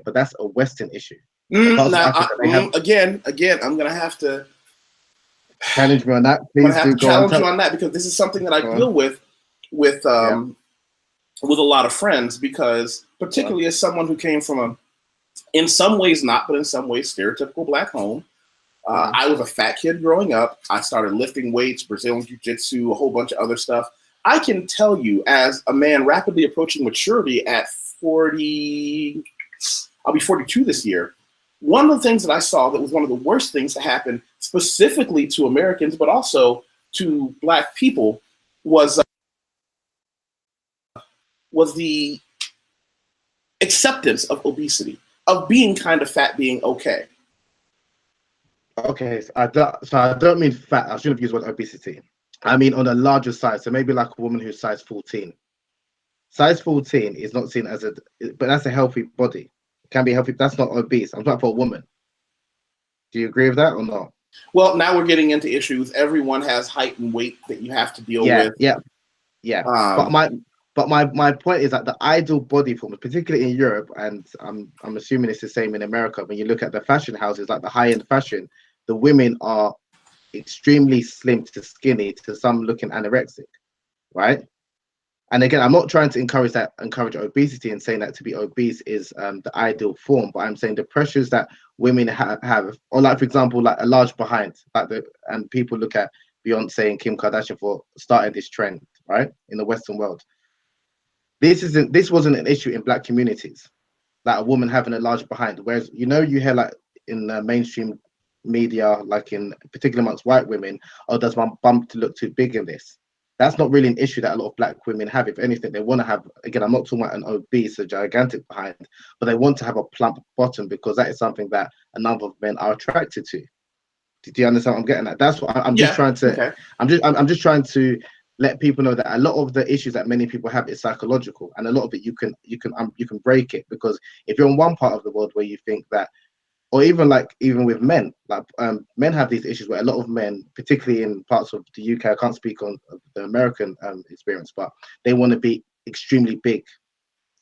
but that's a Western issue. Again, I'm going to have to challenge me on that. Please do challenge you on that, because this is something that I deal with a lot of friends, because particularly as someone who came from in some ways not, but in some ways stereotypical Black home. I was a fat kid growing up. I started lifting weights, Brazilian Jiu-Jitsu, a whole bunch of other stuff. I can tell you, as a man rapidly approaching maturity at 40, I'll be 42 this year, one of the things that I saw that was one of the worst things to happen specifically to Americans, but also to Black people, was the acceptance of obesity, of being kind of fat being okay. Okay, so I don't mean fat. I shouldn't have used the word obesity. I mean on a larger size. So maybe like a woman who's size 14. Size 14 is not seen as but that's a healthy body. It can be healthy. That's not obese. I'm talking for a woman. Do you agree with that or not? Well, now we're getting into issues. Everyone has height and weight that you have to deal with. Yeah. But my point is that the ideal body form, particularly in Europe, and I'm assuming it's the same in America. When you look at the fashion houses, like the high-end fashion, the women are extremely slim to skinny to some looking anorexic, right? And again, I'm not trying to encourage obesity and saying that to be obese is the ideal form, but I'm saying the pressures that women have, or like for example, like a large behind, and people look at Beyonce and Kim Kardashian for starting this trend, right, in the Western world. This wasn't an issue in Black communities, like a woman having a large behind. Whereas you hear like in the mainstream media, like in particular amongst white women, oh, does my bum look too big in this? That's not really an issue that a lot of Black women have. If anything, they want to have, again, I'm not talking about an obese or gigantic behind, but they want to have a plump bottom because that is something that a number of men are attracted to. Do you understand what I'm getting at? That's what I'm just trying to. Okay. I'm just trying to let people know that a lot of the issues that many people have is psychological, and a lot of it you can break it, because if you're in one part of the world where you think that, or even with men, like men have these issues where a lot of men, particularly in parts of the UK, I can't speak on the American experience, but they want to be extremely big.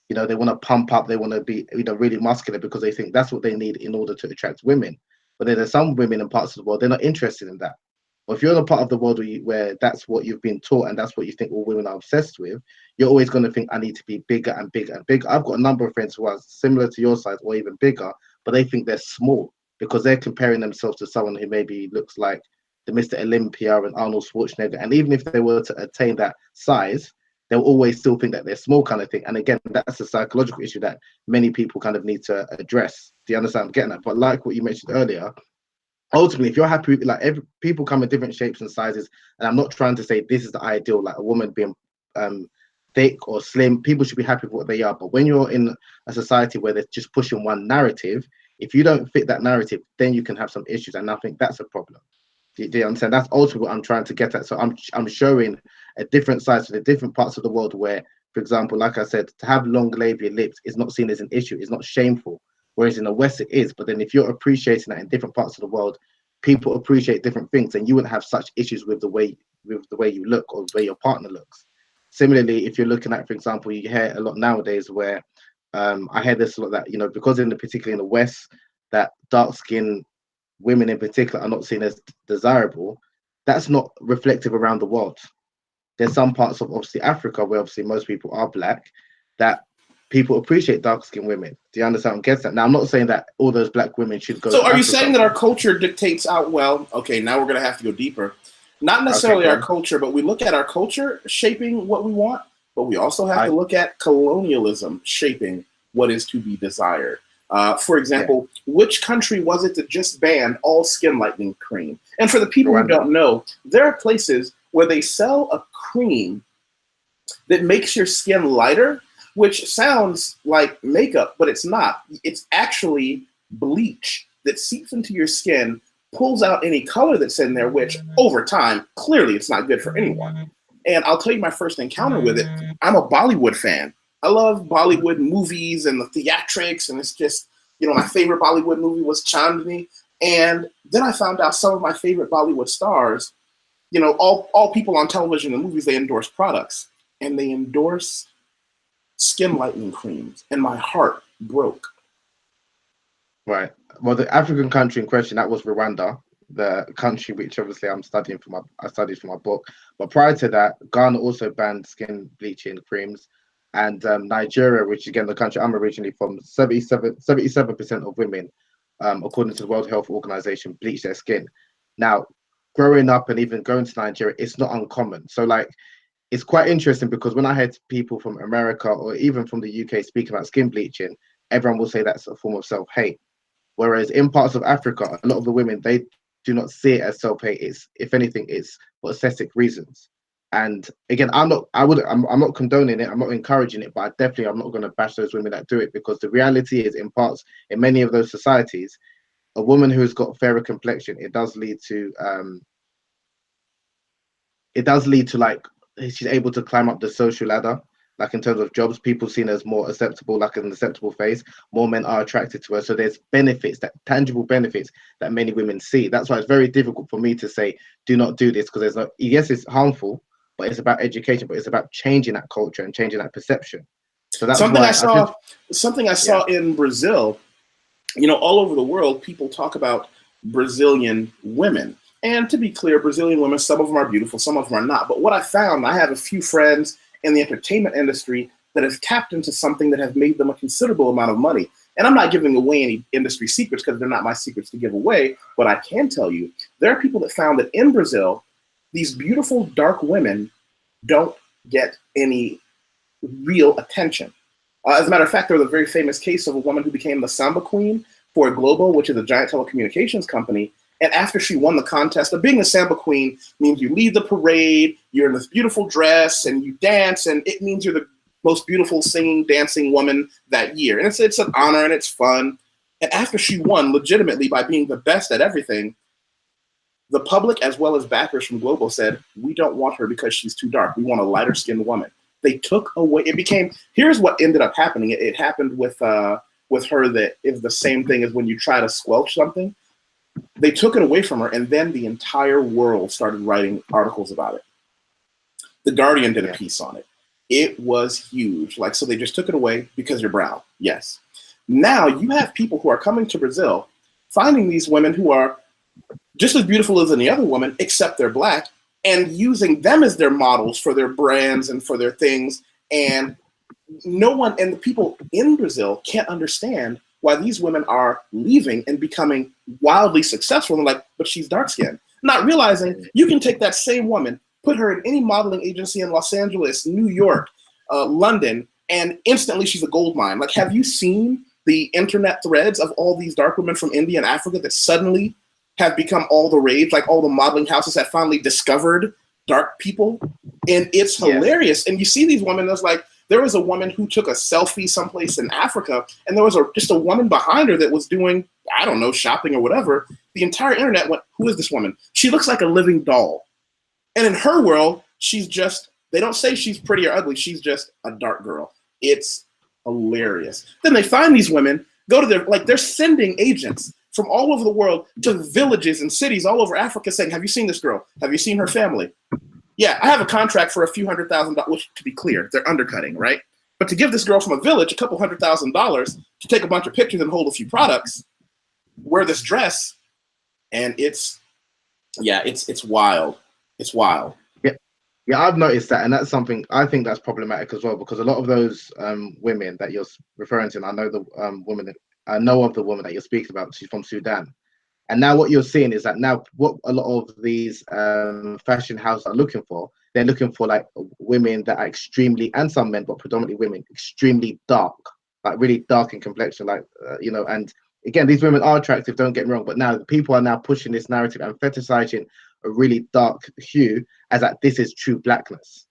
They want to pump up, they want to be really muscular because they think that's what they need in order to attract women. But then there's some women in parts of the world, they're not interested in that. Or if you're in a part of the world where that's what you've been taught and that's what you think all women are obsessed with, you're always going to think, I need to be bigger and bigger and bigger. I've got a number of friends who are similar to your size or even bigger, but they think they're small because they're comparing themselves to someone who maybe looks like the Mr. Olympia and Arnold Schwarzenegger. And even if they were to attain that size, they'll always still think that they're small, kind of thing. And again, that's a psychological issue that many people kind of need to address. Do you understand what I'm getting at? But like what you mentioned earlier, ultimately, if you're happy with, like, people come in different shapes and sizes, and I'm not trying to say this is the ideal, like a woman being thick or slim, people should be happy with what they are. But when you're in a society where they're just pushing one narrative, if you don't fit that narrative, then you can have some issues, and I think that's a problem. Do you understand? That's ultimately what I'm trying to get at. So I'm showing a different side to the different parts of the world where, for example, like I said, to have long labial lips is not seen as an issue. It's not shameful. Whereas in the West it is. But then if you're appreciating that in different parts of the world, people appreciate different things, and you wouldn't have such issues with the way you look or the way your partner looks. Similarly, if you're looking at, for example, you hear a lot nowadays where I hear this a lot, that because particularly in the West, that dark-skinned women in particular are not seen as desirable. That's not reflective around the world. There's some parts of obviously Africa where obviously most people are Black, that people appreciate dark-skinned women. Do you understand what I'm getting at? Now, I'm not saying that all those Black women should go. So are you saying that our culture dictates out, well, okay, now we're going to have to go deeper. Not necessarily our culture, but we look at our culture shaping what we want, but we also have to look at colonialism shaping what is to be desired. For example, which country was it that just banned all skin lightening cream? And for the people who don't know, there are places where they sell a cream that makes your skin lighter which sounds like makeup, but it's not. It's actually bleach that seeps into your skin, pulls out any color that's in there, which over time, clearly it's not good for anyone. And I'll tell you my first encounter with it. I'm a Bollywood fan. I love Bollywood movies and the theatrics, and it's just, my favorite Bollywood movie was Chandni. And then I found out some of my favorite Bollywood stars, all people on television and movies, they endorse products. And they endorsed skin lightening creams. And my heart broke. Right. Well, the African country in question, that was Rwanda, the country which obviously I studied for my book. But prior to that, Ghana also banned skin bleaching creams. And Nigeria, which again, the country I'm originally from, 77% of women, according to the World Health Organization, bleach their skin. Now, growing up and even going to Nigeria, it's not uncommon. So it's quite interesting because when I heard people from America or even from the UK speaking about skin bleaching, everyone will say that's a form of self-hate. Whereas in parts of Africa, a lot of the women, they do not see it as self-hate. It's, if anything, it's for aesthetic reasons. And again, I'm not condoning it. I'm not encouraging it, but I'm not going to bash those women that do it, because the reality is, in parts, in many of those societies, a woman who has got a fairer complexion, it does lead to like, she's able to climb up the social ladder, like in terms of jobs, people seen as more acceptable, like an acceptable face. More men are attracted to her. So there's benefits, that tangible benefits that many women see. That's why it's very difficult for me to say, do not do this, because yes, it's harmful, but it's about education, but it's about changing that culture and changing that perception. So that's something I saw in Brazil. All over the world, people talk about Brazilian women. And to be clear, Brazilian women, some of them are beautiful, some of them are not. But what I found, I have a few friends in the entertainment industry that have tapped into something that have made them a considerable amount of money. And I'm not giving away any industry secrets because they're not my secrets to give away. But I can tell you, there are people that found that in Brazil, these beautiful dark women don't get any real attention. As a matter of fact, there was a very famous case of a woman who became the samba queen for Globo, which is a giant telecommunications company. And after she won the contest, of being a samba queen means you lead the parade, you're in this beautiful dress, and you dance, and it means you're the most beautiful singing, dancing woman that year. And it's an honor and it's fun. And after she won legitimately by being the best at everything, the public as well as backers from Globo said, we don't want her because she's too dark. We want a lighter skinned woman. They took away, here's what ended up happening. It happened with her that is the same thing as when you try to squelch something. They took it away from her, and then the entire world started writing articles about it. The Guardian did a piece on it. It was huge. So they just took it away because you're brown. Yes. Now you have people who are coming to Brazil, finding these women who are just as beautiful as any other woman, except they're black, and using them as their models for their brands and for their things. And the people in Brazil can't understand why these women are leaving and becoming wildly successful. And like, but she's dark skinned. Not realizing you can take that same woman, put her in any modeling agency in Los Angeles, New York, London, and instantly she's a gold mine. Like, have you seen the internet threads of all these dark women from India and Africa that suddenly have become all the rage? Like, all the modeling houses have finally discovered dark people. And it's hilarious. And you see these women, there was a woman who took a selfie someplace in Africa, and there was just a woman behind her that was doing, I don't know, shopping or whatever. The entire internet went, who is this woman? She looks like a living doll. And in her world, she's just, they don't say she's pretty or ugly. She's just a dark girl. It's hilarious. Then they find these women, go to they're sending agents from all over the world to villages and cities all over Africa saying, have you seen this girl? Have you seen her family? Yeah, I have a contract for a few $100,000, which, to be clear, they're undercutting, right? But to give this girl from a village a couple $100,000 to take a bunch of pictures and hold a few products, wear this dress, and it's wild. It's wild. Yeah, I've noticed that, and that's something I think that's problematic as well, because a lot of those women that you're referring to, and I know of the woman that you're speaking about. She's from Sudan. And now what you're seeing is that now what a lot of these fashion houses are looking for, they're looking for like women that are extremely, and some men, but predominantly women, extremely dark, like really dark in complexion, and again, these women are attractive, don't get me wrong, but now people are now pushing this narrative and fetishizing a really dark hue as that this is true blackness.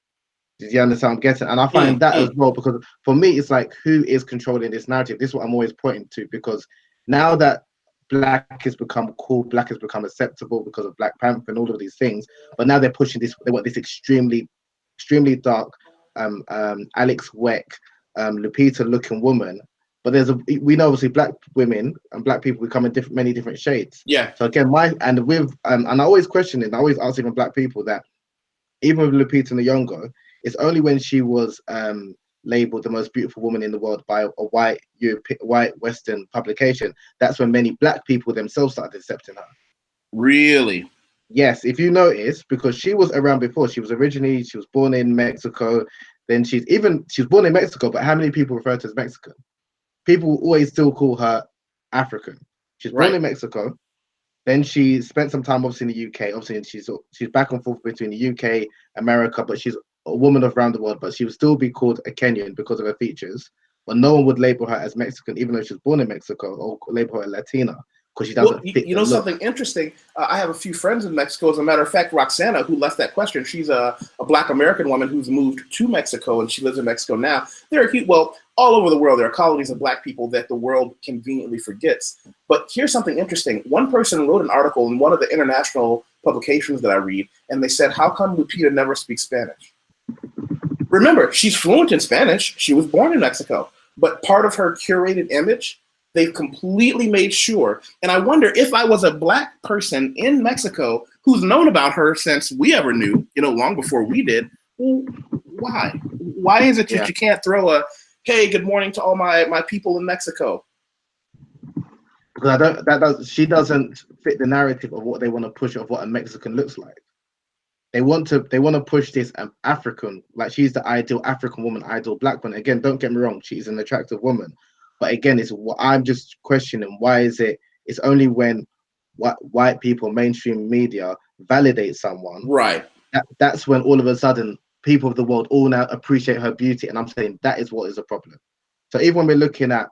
Did you understand what I'm getting? And I find that as well, because for me, it's like, who is controlling this narrative? This is what I'm always pointing to, because now that black has become cool, black has become acceptable because of Black Panther and all of these things, but now they're pushing this, they want this extremely, extremely dark, Alex Weck, Lupita looking woman. But we know obviously black women and black people become in many different shades. Yeah. So again, and I always question it, I always ask even black people that, even with Lupita Nyong'o, it's only when she was labeled the most beautiful woman in the world by a white Western publication, that's when many black people themselves started accepting her. Really? Yes, if you notice, because she was around before. She was born in Mexico. Then she was born in Mexico, but how many people refer to her as Mexican? People always still call her African. She's born in Mexico. Then she spent some time obviously in the UK. Obviously, she's back and forth between the UK, America, but she's a woman of around the world. But she would still be called a Kenyan because of her features. But no one would label her as Mexican, even though she was born in Mexico, or label her Latina, because she doesn't fit. You know something interesting? I have a few friends in Mexico. As a matter of fact, Roxana, who left that question, she's a Black American woman who's moved to Mexico, and she lives in Mexico now. All over the world, there are colonies of Black people that the world conveniently forgets. But here's something interesting. One person wrote an article in one of the international publications that I read, and they said, how come Lupita never speaks Spanish? Remember, she's fluent in Spanish. She was born in Mexico. But part of her curated image, they've completely made sure. And I wonder, if I was a Black person in Mexico who's known about her since we ever knew, long before we did, well, why? Why is it that you can't throw a, hey, good morning to all my people in Mexico? Because she doesn't fit the narrative of what they want to push, of what a Mexican looks like. They want to push this African, like she's the ideal African woman, ideal Black woman. Again, don't get me wrong, she's an attractive woman. But again, it's what I'm just questioning. Why is it's only when white people, mainstream media validate someone, right? That's when all of a sudden people of the world all now appreciate her beauty. And I'm saying that is what is a problem. So even when we're looking at,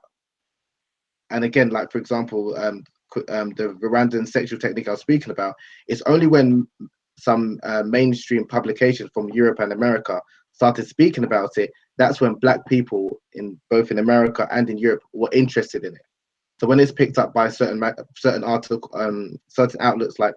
and again, like for example, the Rwandan sexual technique I was speaking about, it's only when some mainstream publications from Europe and America started speaking about it, that's when Black people in both in America and in Europe were interested in it. So when it's picked up by certain articles, certain outlets like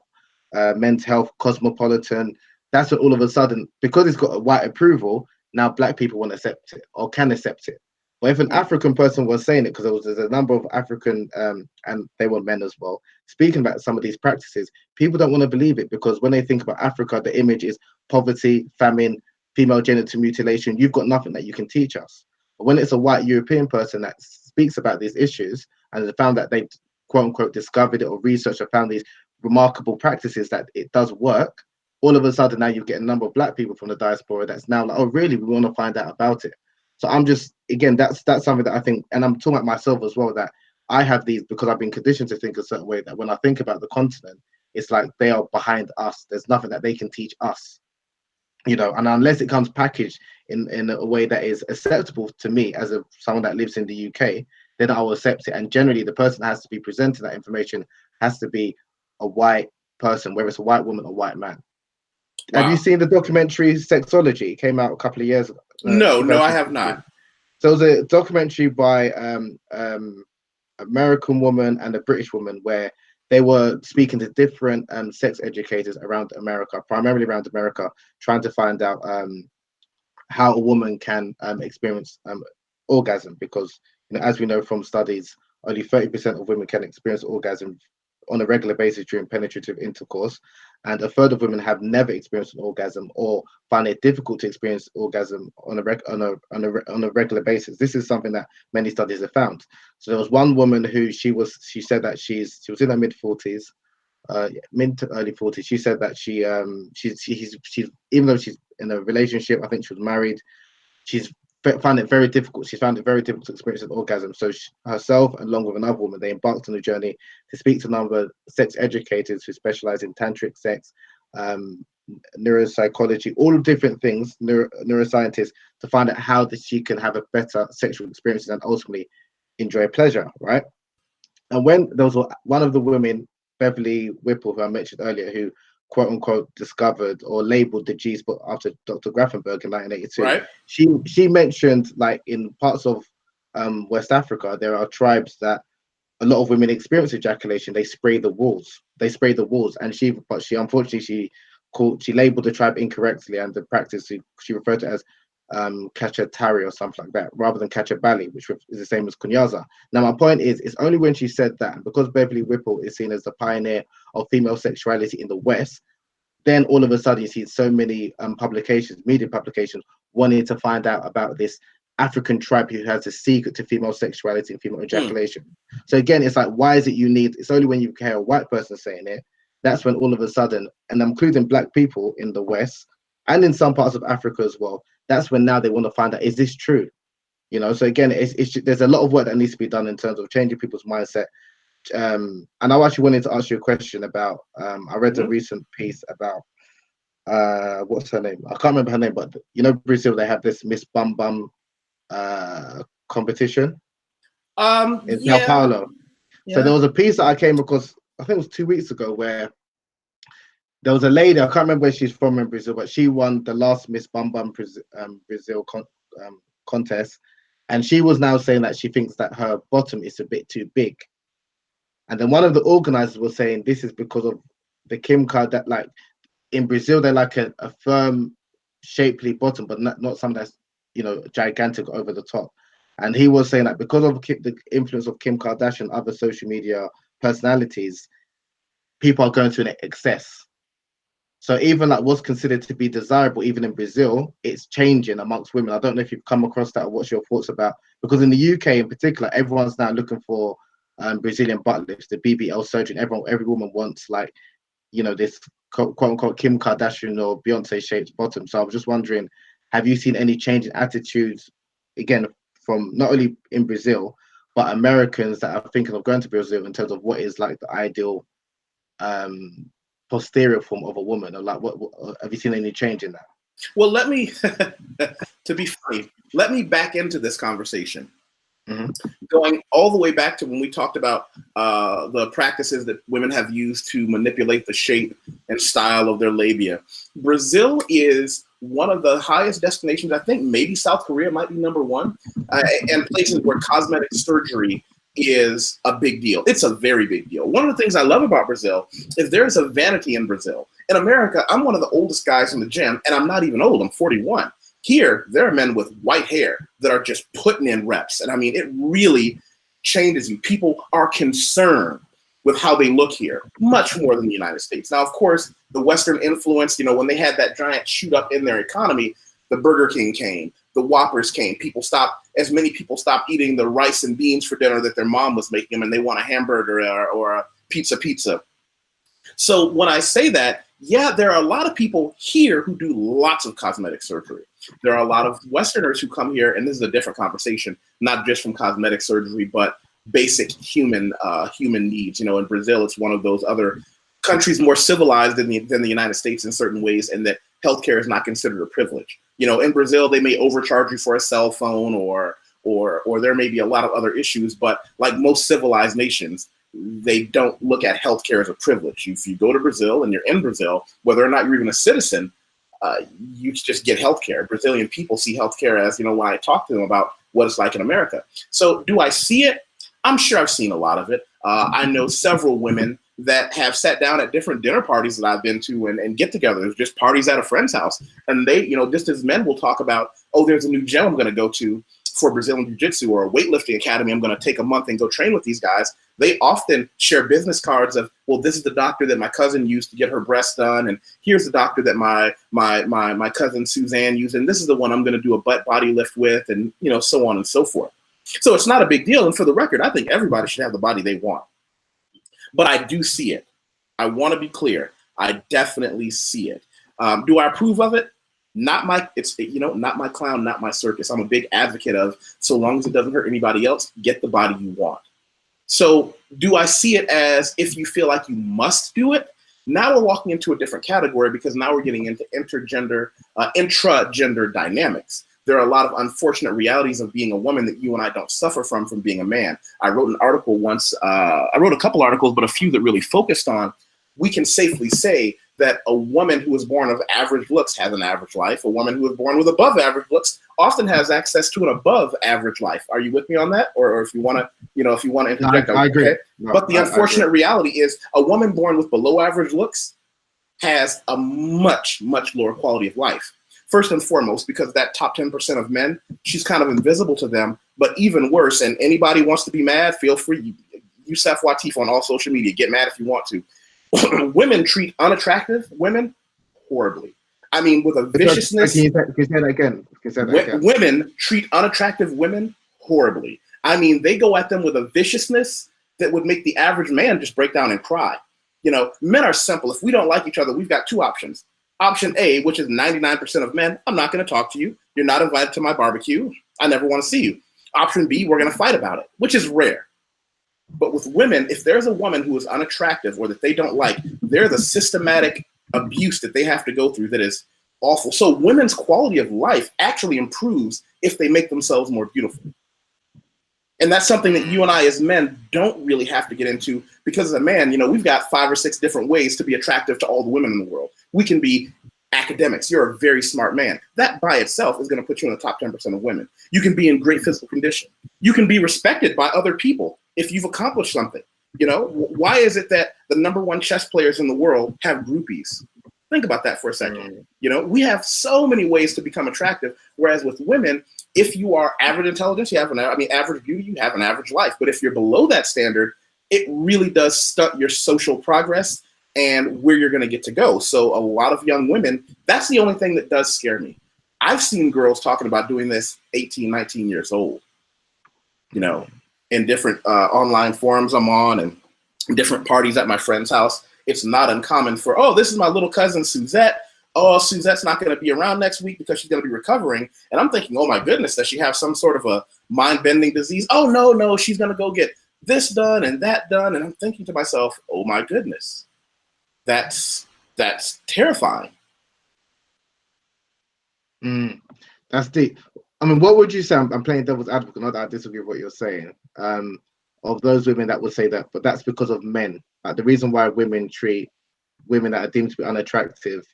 Men's Health, Cosmopolitan, that's when all of a sudden, because it's got a white approval, now Black people want to accept it or can accept it. But if an African person was saying it, because there's a number of African, and they were men as well, speaking about some of these practices, people don't want to believe it, because when they think about Africa, the image is poverty, famine, female genital mutilation. You've got nothing that you can teach us. But when it's a white European person that speaks about these issues and they found that they quote unquote discovered it or researched or found these remarkable practices that it does work, all of a sudden now you get a number of Black people from the diaspora that's now like, oh really, we want to find out about it. So I'm just, again, that's something that I think, and I'm talking about myself as well, that I have these because I've been conditioned to think a certain way, that when I think about the continent, it's like they are behind us. There's nothing that they can teach us, and unless it comes packaged in a way that is acceptable to me as someone that lives in the UK, then I will accept it. And generally the person that has to be presenting that information has to be a white person, whether it's a white woman or white man. Wow. Have you seen the documentary Sexuality? It came out a couple of years ago. No, I have not. So it was a documentary by American woman and a British woman, where they were speaking to different sex educators around America, primarily around America, trying to find out how a woman can experience orgasm, because as we know from studies, only 30% of women can experience orgasm on a regular basis during penetrative intercourse, and a third of women have never experienced an orgasm or find it difficult to experience orgasm on a regular basis. This is something that many studies have found. So there was one woman who she said that she was in her mid-40s, mid to early 40s. She said that she's even though she's in a relationship, I think she was married, she's found it very difficult. She found it very difficult to experience an orgasm. So herself, along with another woman, they embarked on a journey to speak to a number of sex educators who specialize in tantric sex, neuropsychology, all different things, neuroscientists, to find out how she can have a better sexual experience and ultimately enjoy pleasure, right? And when there was one of the women, Beverly Whipple, who I mentioned earlier, who quote unquote discovered or labeled the G spot after Dr. Grafenberg in 1982. Right. She mentioned, like, in parts of West Africa, there are tribes that a lot of women experience ejaculation. They spray the walls. And she unfortunately she labeled the tribe incorrectly, and the practice she referred to as Kachatari or something like that, rather than Kachabali, which is the same as Kunyaza. Now, my point is, it's only when she said that, and because Beverly Whipple is seen as the pioneer of female sexuality in the West, then all of a sudden you see so many media publications, wanting to find out about this African tribe who has a secret to female sexuality and female ejaculation. So again, it's like, why is it it's only when you hear a white person saying it, that's when all of a sudden, and I'm including Black people in the West and in some parts of Africa as well, that's when now they want to find out, is this true? You know, so again, there's a lot of work that needs to be done in terms of changing people's mindset. And I actually wanted to ask you a question about, I read a recent piece about, what's her name? I can't remember her name, but you know, Brazil, they have this Miss Bum Bum competition in Sao Paulo. Yeah. So there was a piece that I came across, I think it was 2 weeks ago, where there was a lady, I can't remember where she's from in Brazil, but she won the last Miss Bum Bum Brazil contest, and she was now saying that she thinks that her bottom is a bit too big. And then one of the organizers was saying this is because of the Kim card, that like in Brazil they like a firm, shapely bottom, but not something that's, you know, gigantic over the top. And he was saying that because of the influence of Kim Kardashian and other social media personalities, people are going to an excess. So even like what's considered to be desirable, even in Brazil, it's changing amongst women. I don't know if you've come across that or what's your thoughts about, because in the UK in particular, everyone's now looking for Brazilian butt lifts, the BBL surgery. Every woman wants, like, you know, this quote unquote Kim Kardashian or Beyonce shaped bottom. So I was just wondering, have you seen any change in attitudes, again, from not only in Brazil, but Americans that are thinking of going to Brazil, in terms of what is like the ideal posterior form of a woman? Or like, what have you seen any change in that? Well, let me, to be funny, let me back into this conversation. Going all the way back to when we talked about the practices that women have used to manipulate the shape and style of their labia. Brazil is one of the highest destinations. I think maybe South Korea might be number one, and places where cosmetic surgery is a big deal. It's a very big deal. One of the things I love about Brazil is there's a vanity in Brazil. In America, I'm one of the oldest guys in the gym, and I'm not even old. I'm 41. Here, there are men with white hair that are just putting in reps. And I mean, it really changes you. People are concerned with how they look here, much more than the United States. Now, of course, the Western influence, you know, when they had that giant shoot up in their economy, the Burger King came, the Whoppers came. As many people stopped eating the rice and beans for dinner that their mom was making them, and they want a hamburger or a pizza. So when I say that, yeah, there are a lot of people here who do lots of cosmetic surgery. There are a lot of Westerners who come here, and this is a different conversation, not just from cosmetic surgery, but basic human needs. You know, in Brazil, it's one of those other countries more civilized than the United States in certain ways, and that healthcare is not considered a privilege. You know, in Brazil, they may overcharge you for a cell phone, or there may be a lot of other issues, but like most civilized nations, they don't look at healthcare as a privilege. If you go to Brazil and you're in Brazil, whether or not you're even a citizen, you just get healthcare. Brazilian people see healthcare as, you know, when I talk to them about what it's like in America. So do I see it? I'm sure I've seen a lot of it. I know several women that have sat down at different dinner parties that I've been to and get-togethers, just parties at a friend's house. And they, you know, just as men will talk about, oh, there's a new gym I'm going to go to for Brazilian Jiu-Jitsu, or a weightlifting academy I'm going to take a month and go train with these guys. They often share business cards of, well, this is the doctor that my cousin used to get her breasts done, and here's the doctor that my cousin Suzanne used, and this is the one I'm going to do a butt body lift with, and, you know, so on and so forth. So it's not a big deal. And for the record, I think everybody should have the body they want. But I do see it. I want to be clear. I definitely see it. Do I approve of it? Not my clown, not my circus. I'm a big advocate of, so long as it doesn't hurt anybody else, get the body you want. So do I see it as, if you feel like you must do it? Now we're walking into a different category, because now we're getting into intragender dynamics. There are a lot of unfortunate realities of being a woman that you and I don't suffer from being a man. I wrote an article once, I wrote a couple articles, but a few that really focused on, we can safely say that a woman who was born of average looks has an average life. A woman who was born with above average looks often has access to an above average life. Are you with me on that? Or if you want to, if you want to interject, I agree. Okay? No, but the unfortunate reality is a woman born with below average looks has a much, much lower quality of life. First and foremost, because that top 10% of men, she's kind of invisible to them. But even worse, and anybody wants to be mad, feel free. Yusef Wateef on all social media. Get mad if you want to. Women treat unattractive women horribly. I mean, with a viciousness. Can you say that again? Women treat unattractive women horribly. I mean, they go at them with a viciousness that would make the average man just break down and cry. Men are simple. If we don't like each other, we've got two options. Option A, which is 99% of men, I'm not going to talk to you. You're not invited to my barbecue. I never want to see you. Option B, we're going to fight about it, which is rare. But with women, if there's a woman who is unattractive or that they don't like, there's a systematic abuse that they have to go through that is awful. So women's quality of life actually improves if they make themselves more beautiful. And that's something that you and I as men don't really have to get into, because as a man, we've got 5 or 6 different ways to be attractive to all the women in the world. We can be academics. You're a very smart man. That by itself is going to put you in the top 10% of women. You can be in great physical condition. You can be respected by other people if you've accomplished something. Why is it that the #1 chess players in the world have groupies? Think about that for a second. We have so many ways to become attractive, whereas with women, if you are average intelligence, you have average beauty, you have an average life. But if you're below that standard, it really does stunt your social progress and where you're going to get to go. So a lot of young women, that's the only thing that does scare me. I've seen girls talking about doing this 18, 19 years old, in different online forums I'm on and different parties at my friend's house. It's not uncommon for, this is my little cousin Suzette. Oh, Suzette's not going to be around next week because she's going to be recovering. And I'm thinking, oh my goodness, does she have some sort of a mind-bending disease? Oh, no, she's going to go get this done and that done. And I'm thinking to myself, oh my goodness, that's terrifying. That's deep. I mean, what would you say? I'm playing devil's advocate, not that I disagree with what you're saying. Of those women that would say that, but that's because of men. Like, the reason why women treat women that are deemed to be unattractive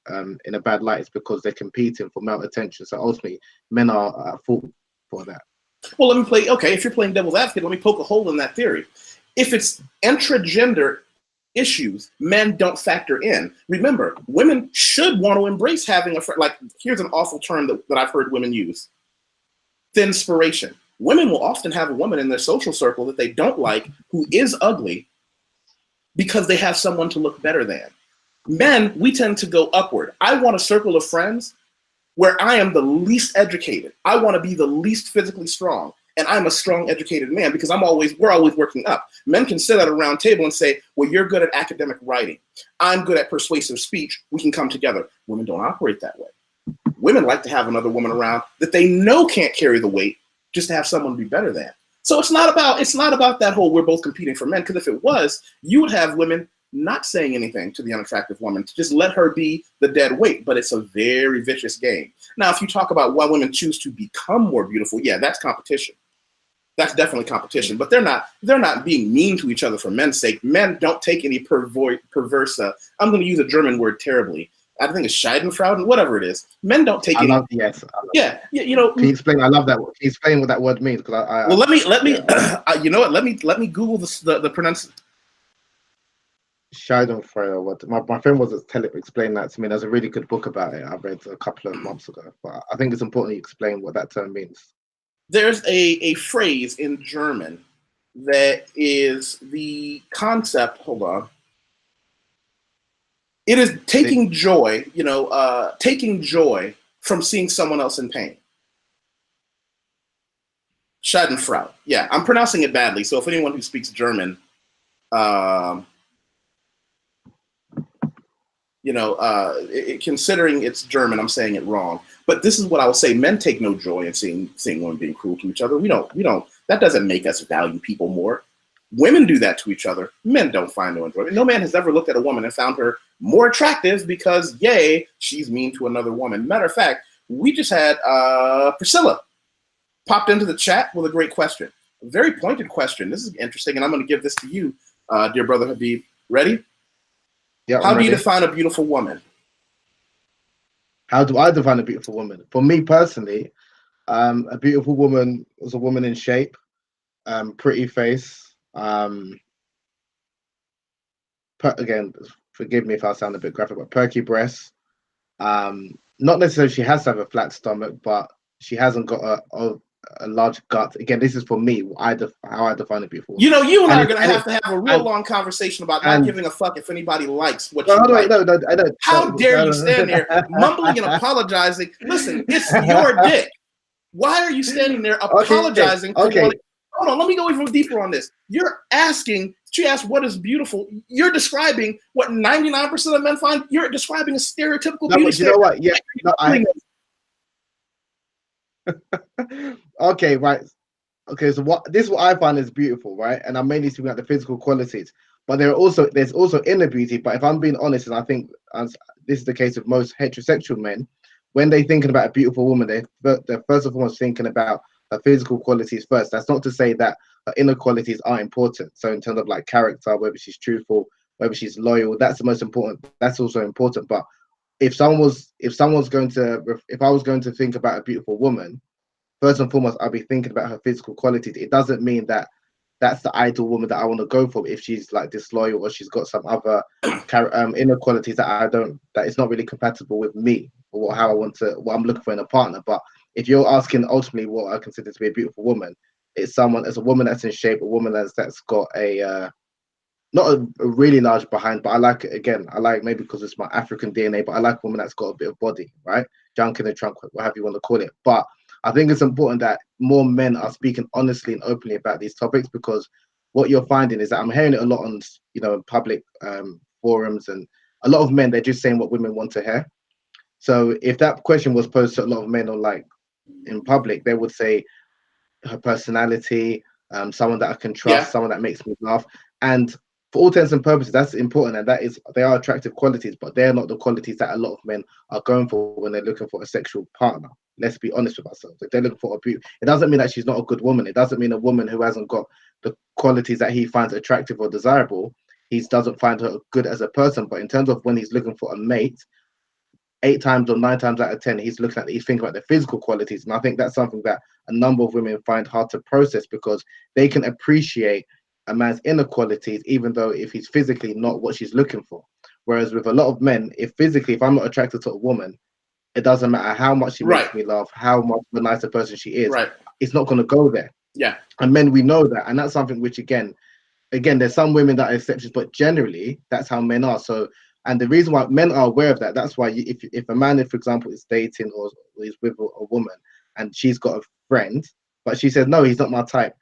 in a bad light is because they're competing for male attention. So ultimately, men are at fault for that. Well, if you're playing devil's advocate, let me poke a hole in that theory. If it's intragender issues, men don't factor in. Remember, women should want to embrace having a friend. Like, here's an awful term that I've heard women use: thinspiration. Women will often have a woman in their social circle that they don't like who is ugly because they have someone to look better than. Men, we tend to go upward. I want a circle of friends where I am the least educated. I want to be the least physically strong. And I'm a strong, educated man because we're always working up. Men can sit at a round table and say, well, you're good at academic writing. I'm good at persuasive speech. We can come together. Women don't operate that way. Women like to have another woman around that they know can't carry the weight, just to have someone be better than. So it's not about that whole we're both competing for men, because if it was, you would have women not saying anything to the unattractive woman to just let her be the dead weight. But it's a very vicious game. Now, if you talk about why women choose to become more beautiful, yeah, that's competition. That's definitely competition. But they're not being mean to each other for men's sake. Men don't take any perverse. I'm going to use a German word terribly. I think it's Schadenfreude, whatever it is. Men don't take any. Yes. Yeah. Can you explain? I love that word. Can you explain what that word means? Because well, let me. You know what? Let me Google the pronunciation. Schadenfreude. My friend was explain that to me. There's a really good book about it I read a couple of months ago. But I think it's important to explain what that term means. There's a phrase in German that is the concept. Hold on. It is taking joy, taking joy from seeing someone else in pain. Schadenfreude. Yeah, I'm pronouncing it badly. So if anyone who speaks German, considering it's German, I'm saying it wrong. But this is what I would say: men take no joy in seeing women being cruel to each other. We don't. That doesn't make us value people more. Women do that to each other. Men don't find no enjoyment. No man has ever looked at a woman and found her more attractive because, yay, she's mean to another woman. Matter of fact, we just had Priscilla popped into the chat with a great question. A very pointed question. This is interesting, and I'm going to give this to you, dear brother Habeeb. Ready? Yeah, How I'm do you ready. define a beautiful woman? How do I define a beautiful woman? For me personally, a beautiful woman is a woman in shape, pretty face. Again, forgive me if I sound a bit graphic, but perky breasts. Not necessarily she has to have a flat stomach, but she hasn't got a large gut. Again, this is for me. How I define a beautiful woman. You know, you and I are And going to have a real long conversation about not giving a fuck if anybody likes what you like. No, I don't. How dare you stand there mumbling and apologizing? Listen, it's your dick. Why are you standing there apologizing for wanting? Hold on, let me go even deeper on this. You're asking, she asked what is beautiful. You're describing what 99% of men find. You're describing a stereotypical beauty standard. You know what? Yeah. No, okay, right. Okay, so this is what I find is beautiful, right? And I'm mainly speaking about the physical qualities. But there's also inner beauty. But if I'm being honest, and I think this is the case of most heterosexual men, when they're thinking about a beautiful woman, they're first and foremost thinking about her physical qualities first. That's not to say that her inner qualities are important. So in terms of like character, whether she's truthful, whether she's loyal, that's the most important. That's also important. But if I was going to think about a beautiful woman, first and foremost, I'll be thinking about her physical qualities. It doesn't mean that that's the ideal woman that I want to go for if she's like disloyal or she's got some other inner qualities that is not really compatible with me or what I'm looking for in a partner. But if you're asking ultimately what I consider to be a beautiful woman, it's a woman that's in shape, a woman that's got a not a really large behind, but I like maybe because it's my African DNA, but I like a woman that's got a bit of body, right? Junk in the trunk, whatever you want to call it. But I think it's important that more men are speaking honestly and openly about these topics, because what you're finding is that I'm hearing it a lot on, in public forums, and a lot of men, they're just saying what women want to hear. So if that question was posed to a lot of men or like in public, they would say her personality, someone that I can trust, someone that makes me laugh. And for all intents and purposes, that's important, and they are attractive qualities, but they're not the qualities that a lot of men are going for when they're looking for a sexual partner. Let's be honest with ourselves. If they're looking for a beauty, it doesn't mean that she's not a good woman. It doesn't mean a woman who hasn't got the qualities that he finds attractive or desirable, he doesn't find her good as a person. But in terms of when he's looking for a mate, 8 times or 9 times out of 10, he's thinking about the physical qualities. And I think that's something that a number of women find hard to process, because they can appreciate a man's inner qualities, even though if he's physically not what she's looking for. Whereas with a lot of men, if I'm not attracted to a woman, it doesn't matter how much she makes me laugh, how much of a nicer person she is. It's not going to go there. Yeah. And men, we know that. And that's something which, again, there's some women that are exceptions, but generally, that's how men are. So, and the reason why men are aware of that, that's why if a man, for example, is dating or is with a woman and she's got a friend, but she says, no, he's not my type,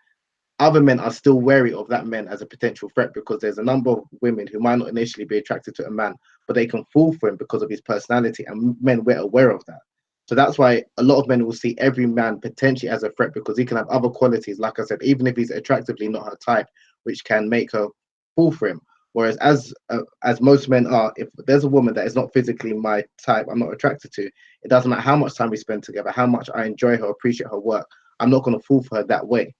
other men are still wary of that man as a potential threat, because there's a number of women who might not initially be attracted to a man, but they can fall for him because of his personality, and men were aware of that. So that's why a lot of men will see every man potentially as a threat, because he can have other qualities, like I said, even if he's attractively not her type, which can make her fall for him. Whereas as most men are, if there's a woman that is not physically my type, I'm not attracted to, it doesn't matter how much time we spend together, how much I enjoy her, appreciate her work, I'm not going to fall for her that way.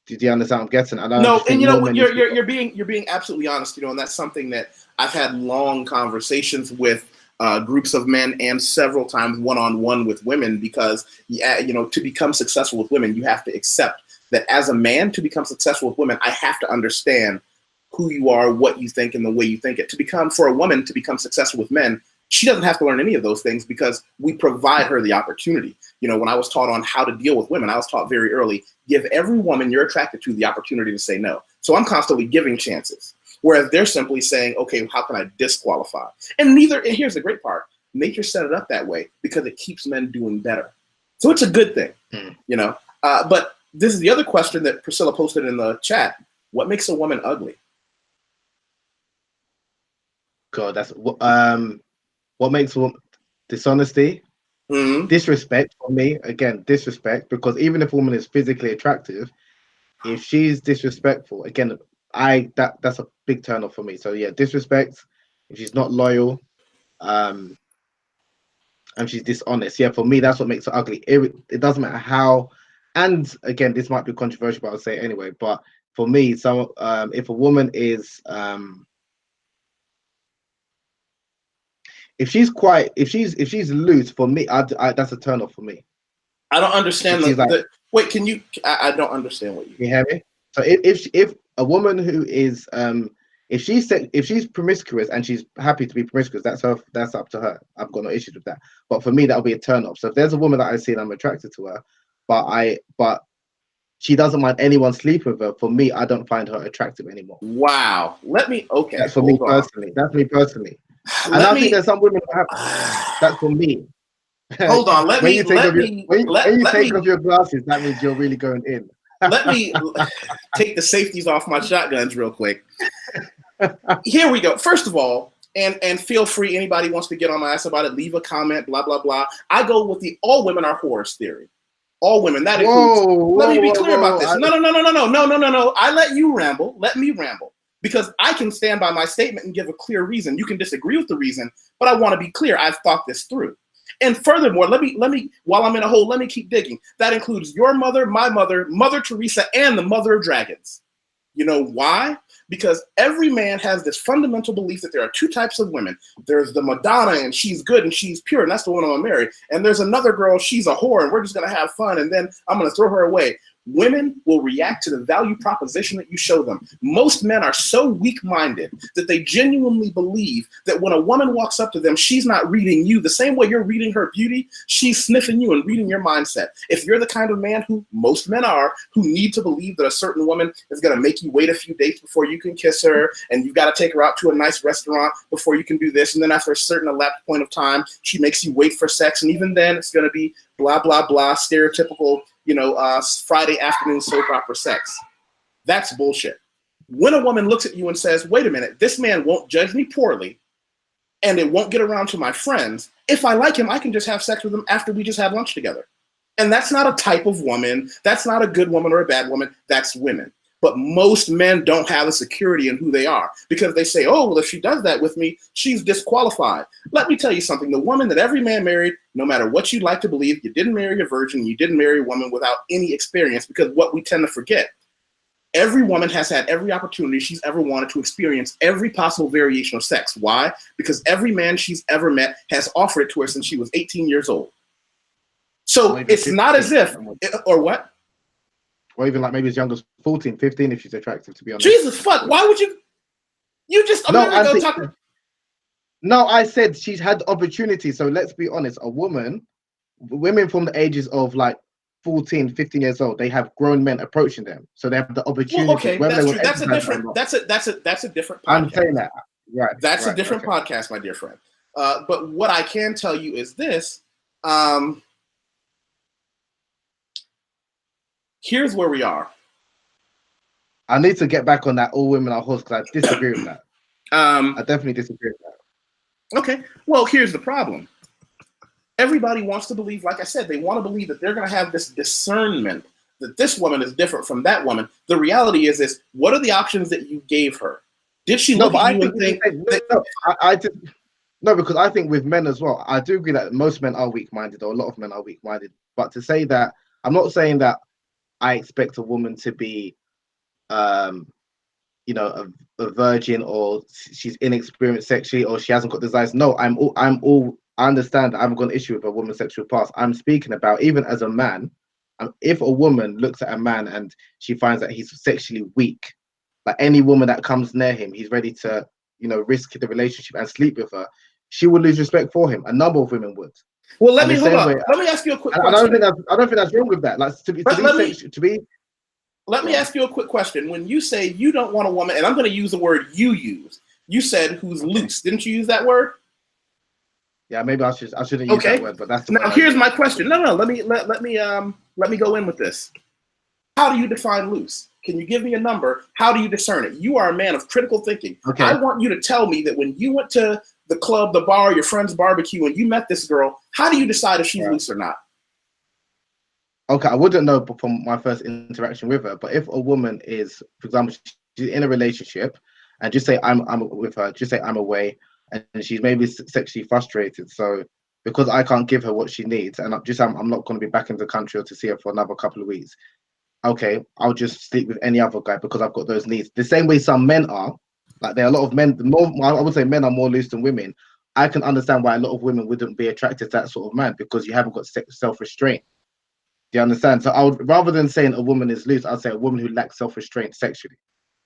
Do you understand what I'm getting? And you're being absolutely honest, and that's something that I've had long conversations with groups of men, and several times one-on-one with women, because to become successful with women, you have to accept that as a man, to become successful with women, I have to understand who you are, what you think, and the way you think it. For a woman to become successful with men, she doesn't have to learn any of those things, because we provide her the opportunity. When I was taught on how to deal with women, I was taught very early, give every woman you're attracted to the opportunity to say no. So I'm constantly giving chances, whereas they're simply saying, okay, how can I disqualify? And here's the great part, nature set it up that way because it keeps men doing better. So it's a good thing, but this is the other question that Priscilla posted in the chat. What makes a woman ugly? God, that's what makes a woman dishonesty, disrespect. For me, again, disrespect, because even if a woman is physically attractive, if she's disrespectful, again, that's a big turn off for me. So yeah, disrespect. If she's not loyal, and she's dishonest, yeah, for me, that's what makes her ugly. It doesn't matter how. And again, this might be controversial, but I'll say it anyway. But for me, if a woman is if she's loose, for me, that's a turn off for me. I don't understand wait, can you? I don't understand what you hear me. So if a woman who is if she's promiscuous and she's happy to be promiscuous, that's up to her. I've got no issues with that. But for me, that'll be a turn off. So if there's a woman that I see and I'm attracted to her, but she doesn't mind anyone sleeping with her, for me, I don't find her attractive anymore. Wow. Okay. That's for me personally. That's me personally. And I think there's some women that have, that's for me. Hold on. When you take off your glasses, that means you're really going in. Let me take the safeties off my shotguns real quick. Here we go. First of all, and feel free, anybody wants to get on my ass about it, leave a comment, blah, blah, blah. I go with the all women are whores theory. All women. That includes. Let me be clear about this. No. I let you ramble. Let me ramble. Because I can stand by my statement and give a clear reason. You can disagree with the reason, but I want to be clear. I've thought this through. And furthermore, let me, while I'm in a hole, let me keep digging. That includes your mother, my mother, Mother Teresa, and the mother of dragons. You know why? Because every man has this fundamental belief that there are two types of women. There's the Madonna, and she's good and she's pure, and that's the one I'm gonna marry. And there's another girl, she's a whore, and we're just gonna have fun, and then I'm gonna throw her away. Women will react to the value proposition that you show them. Most men are so weak-minded that they genuinely believe that when a woman walks up to them, she's not reading you the same way you're reading her beauty. She's sniffing you and reading your mindset. If you're the kind of man who most men are, who need to believe that a certain woman is going to make you wait a few dates before you can kiss her, and you've got to take her out to a nice restaurant before you can do this, and then after a certain elapsed point of time, she makes you wait for sex, and even then it's going to be blah, blah, blah, stereotypical, Friday afternoon soap opera sex. That's bullshit. When a woman looks at you and says, wait a minute, this man won't judge me poorly and it won't get around to my friends. If I like him, I can just have sex with him after we just have lunch together. And that's not a type of woman. That's not a good woman or a bad woman. That's women. But most men don't have a security in who they are because they say, oh, well, if she does that with me, she's disqualified. Let me tell you something. The woman that every man married, no matter what you'd like to believe, you didn't marry a virgin, you didn't marry a woman without any experience, because what we tend to forget, every woman has had every opportunity she's ever wanted to experience every possible variation of sex. Why? Because every man she's ever met has offered it to her since she was 18 years old. So it's not as if, or what? Or even like maybe as young as 14, 15 if she's attractive, to be honest. Jesus fuck, why would you just No, I said she's had opportunity. So let's be honest, women from the ages of like 14, 15 years old, they have grown men approaching them. So they have the opportunity. Well, okay, that's true. That's a different podcast. I'm saying that. Right. That's a different podcast, my dear friend. But what I can tell you is this. Here's where we are. I need to get back on that all women are whores because I disagree with that. I definitely disagree with that. Okay. Well, here's the problem. Everybody wants to believe, like I said, they want to believe that they're going to have this discernment that this woman is different from that woman. The reality is this: what are the options that you gave her? Did she look at you and think? No, because I think with men as well, I do agree that most men are weak-minded, or a lot of men are weak-minded. But to say that, I'm not saying that I expect a woman to be, a virgin, or she's inexperienced sexually, or she hasn't got desires. No, I understand that I haven't got an issue with a woman's sexual past. I'm speaking about, even as a man, if a woman looks at a man and she finds that he's sexually weak, like any woman that comes near him, he's ready to, risk the relationship and sleep with her, she would lose respect for him. A number of women would. Well, let me ask you a quick question. I don't think that's wrong with that. Like let me ask you a quick question. When you say you don't want a woman, and I'm going to use the word you use, you said who's loose. Didn't you use that word? Yeah, maybe I shouldn't use that word, but that's the now. Here's my question. No. Let me go in with this. How do you define loose? Can you give me a number? How do you discern it? You are a man of critical thinking. Okay. I want you to tell me that when you went to the club, the bar, your friend's barbecue, and you met this girl, how do you decide if she's loose or not? Okay, I wouldn't know from my first interaction with her, but if a woman is, for example, she's in a relationship, and just say I'm with her, just say I'm away, and she's maybe sexually frustrated, so because I can't give her what she needs, and I'm not going to be back in the country or to see her for another couple of weeks, okay, I'll just sleep with any other guy because I've got those needs. The same way some men are, like there are a lot of men, I would say men are more loose than women, I can understand why a lot of women wouldn't be attracted to that sort of man, because you haven't got self-restraint. Do you understand? So I would, rather than saying a woman is loose, I'd say a woman who lacks self-restraint sexually.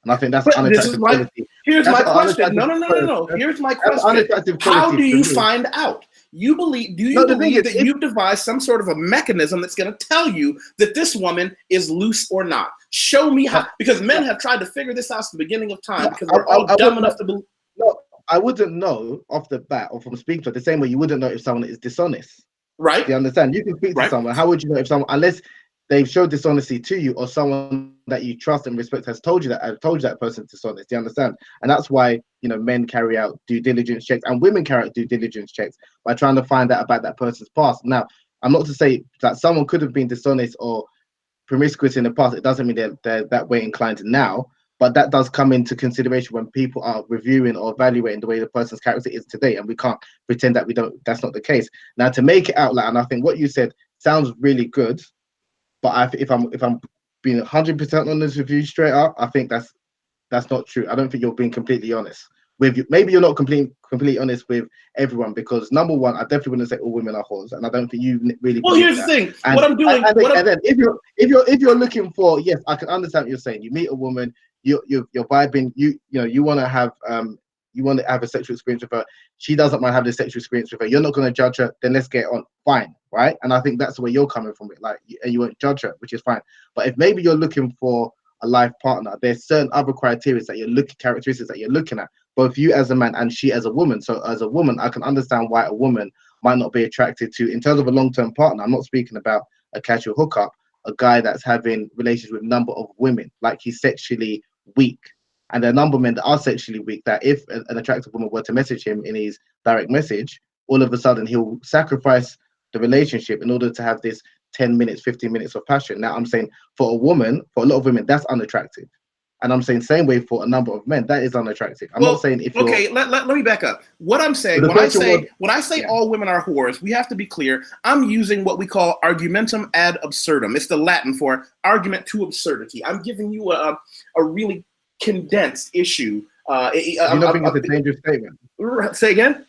And I think that's But unattractive quality. Here's That's my question. unattractive No. Here's my That's question. unattractive How quality do you to me. find out? Do you believe that you've devised some sort of a mechanism that's going to tell you that this woman is loose or not? Show me how, because men have tried to figure this out since the beginning of time, because we're all dumb enough to believe. No, I wouldn't know off the bat or from speaking to her, the same way you wouldn't know if someone is dishonest. Right. Do you understand? You can speak to someone. How would you know if someone, unless they've showed dishonesty to you, or someone that you trust and respect has told you that, I've told you that person's dishonest? Do you understand? And that's why, you know, men carry out due diligence checks and women carry out due diligence checks by trying to find out about that person's past. Now, I'm not to say that someone could have been dishonest or promiscuous in the past. It doesn't mean they're that way inclined now, but that does come into consideration when people are reviewing or evaluating the way the person's character is today, and we can't pretend that we don't. That's not the case. Now, to make it out like, and I think what you said sounds really good, but if I'm being 100% honest with you straight up, I think that's not true. I don't think you're being completely honest with you. Maybe you're not completely honest with everyone, because number one, I definitely wouldn't say all women are whores, and I don't think you really. Well, here's the thing. And, what I'm doing, and then if you're looking for, yes, I can understand what you're saying. You meet a woman, you're vibing, you want to have a sexual experience with her. She doesn't mind having a sexual experience with her. You're not going to judge her. Then let's get on. Fine, right? And I think that's the way you're coming from it. Like, and you won't judge her, which is fine. But if maybe you're looking for a life partner, there's certain other characteristics that you're looking at, both you as a man and she as a woman. So as a woman, I can understand why a woman might not be attracted to, in terms of a long-term partner. I'm not speaking about a casual hookup, a guy that's having relations with a number of women, like he's sexually weak. And there are a number of men that are sexually weak, that if an attractive woman were to message him in his direct message, all of a sudden he'll sacrifice the relationship in order to have this 10 minutes, 15 minutes of passion. Now, I'm saying for a lot of women, that's unattractive. And I'm saying same way for a number of men, that is unattractive. I'm not saying if you're... Okay, let me back up. What I'm saying, when I say all women are whores, we have to be clear. I'm using what we call argumentum ad absurdum. It's the Latin for argument to absurdity. I'm giving you a really condensed issue. You don't think it's a dangerous statement? Say again?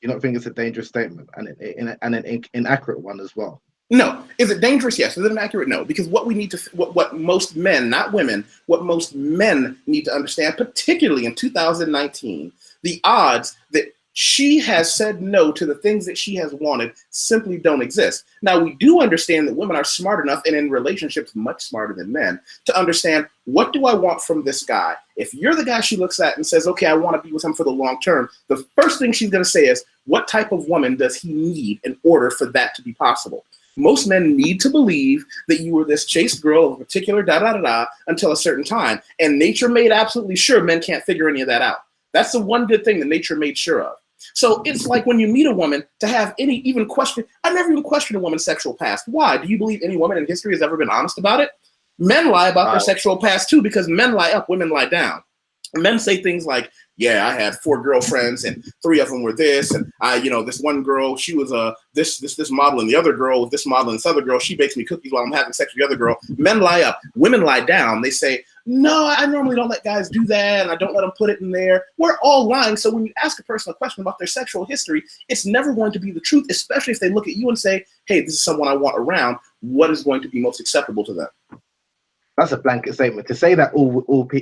You don't think it's a dangerous statement and an inaccurate one as well? No. Is it dangerous? Yes. Is it inaccurate? No. Because what we need to, what most men, not women, what most men need to understand, particularly in 2019, the odds that she has said no to the things that she has wanted simply don't exist. Now, we do understand that women are smart enough, and in relationships much smarter than men, to understand, what do I want from this guy? If you're the guy she looks at and says, okay, I want to be with him for the long term, the first thing she's going to say is, what type of woman does he need in order for that to be possible? Most men need to believe that you were this chaste girl of a particular da-da-da-da until a certain time. And nature made absolutely sure men can't figure any of that out. That's the one good thing that nature made sure of. So it's like when you meet a woman, to have even question, I never even questioned a woman's sexual past. Why? Do you believe any woman in history has ever been honest about it? Men lie about their sexual past too, because men lie up, women lie down. Men say things like, yeah, I had 4 girlfriends and 3 of them were this. And this one girl, she was this model, and the other girl was this model, and this other girl, she bakes me cookies while I'm having sex with the other girl. Men lie up, women lie down. They say, no, I normally don't let guys do that, and I don't let them put it in there. We're all lying. So when you ask a person a question about their sexual history, it's never going to be the truth, especially if they look at you and say, hey, this is someone I want around. What is going to be most acceptable to them? That's a blanket statement. To say that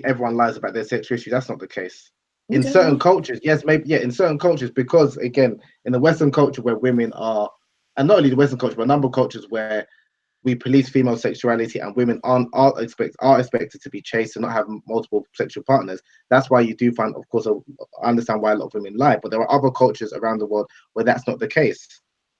everyone lies about their sexual history, that's not the case. In certain cultures, yes, maybe, yeah, in certain cultures, because again, in the Western culture where women are, and not only the Western culture, but a number of cultures where we police female sexuality and women are expected to be chaste and not have multiple sexual partners. That's why you do find, of course, I understand why a lot of women lie, but there are other cultures around the world where that's not the case.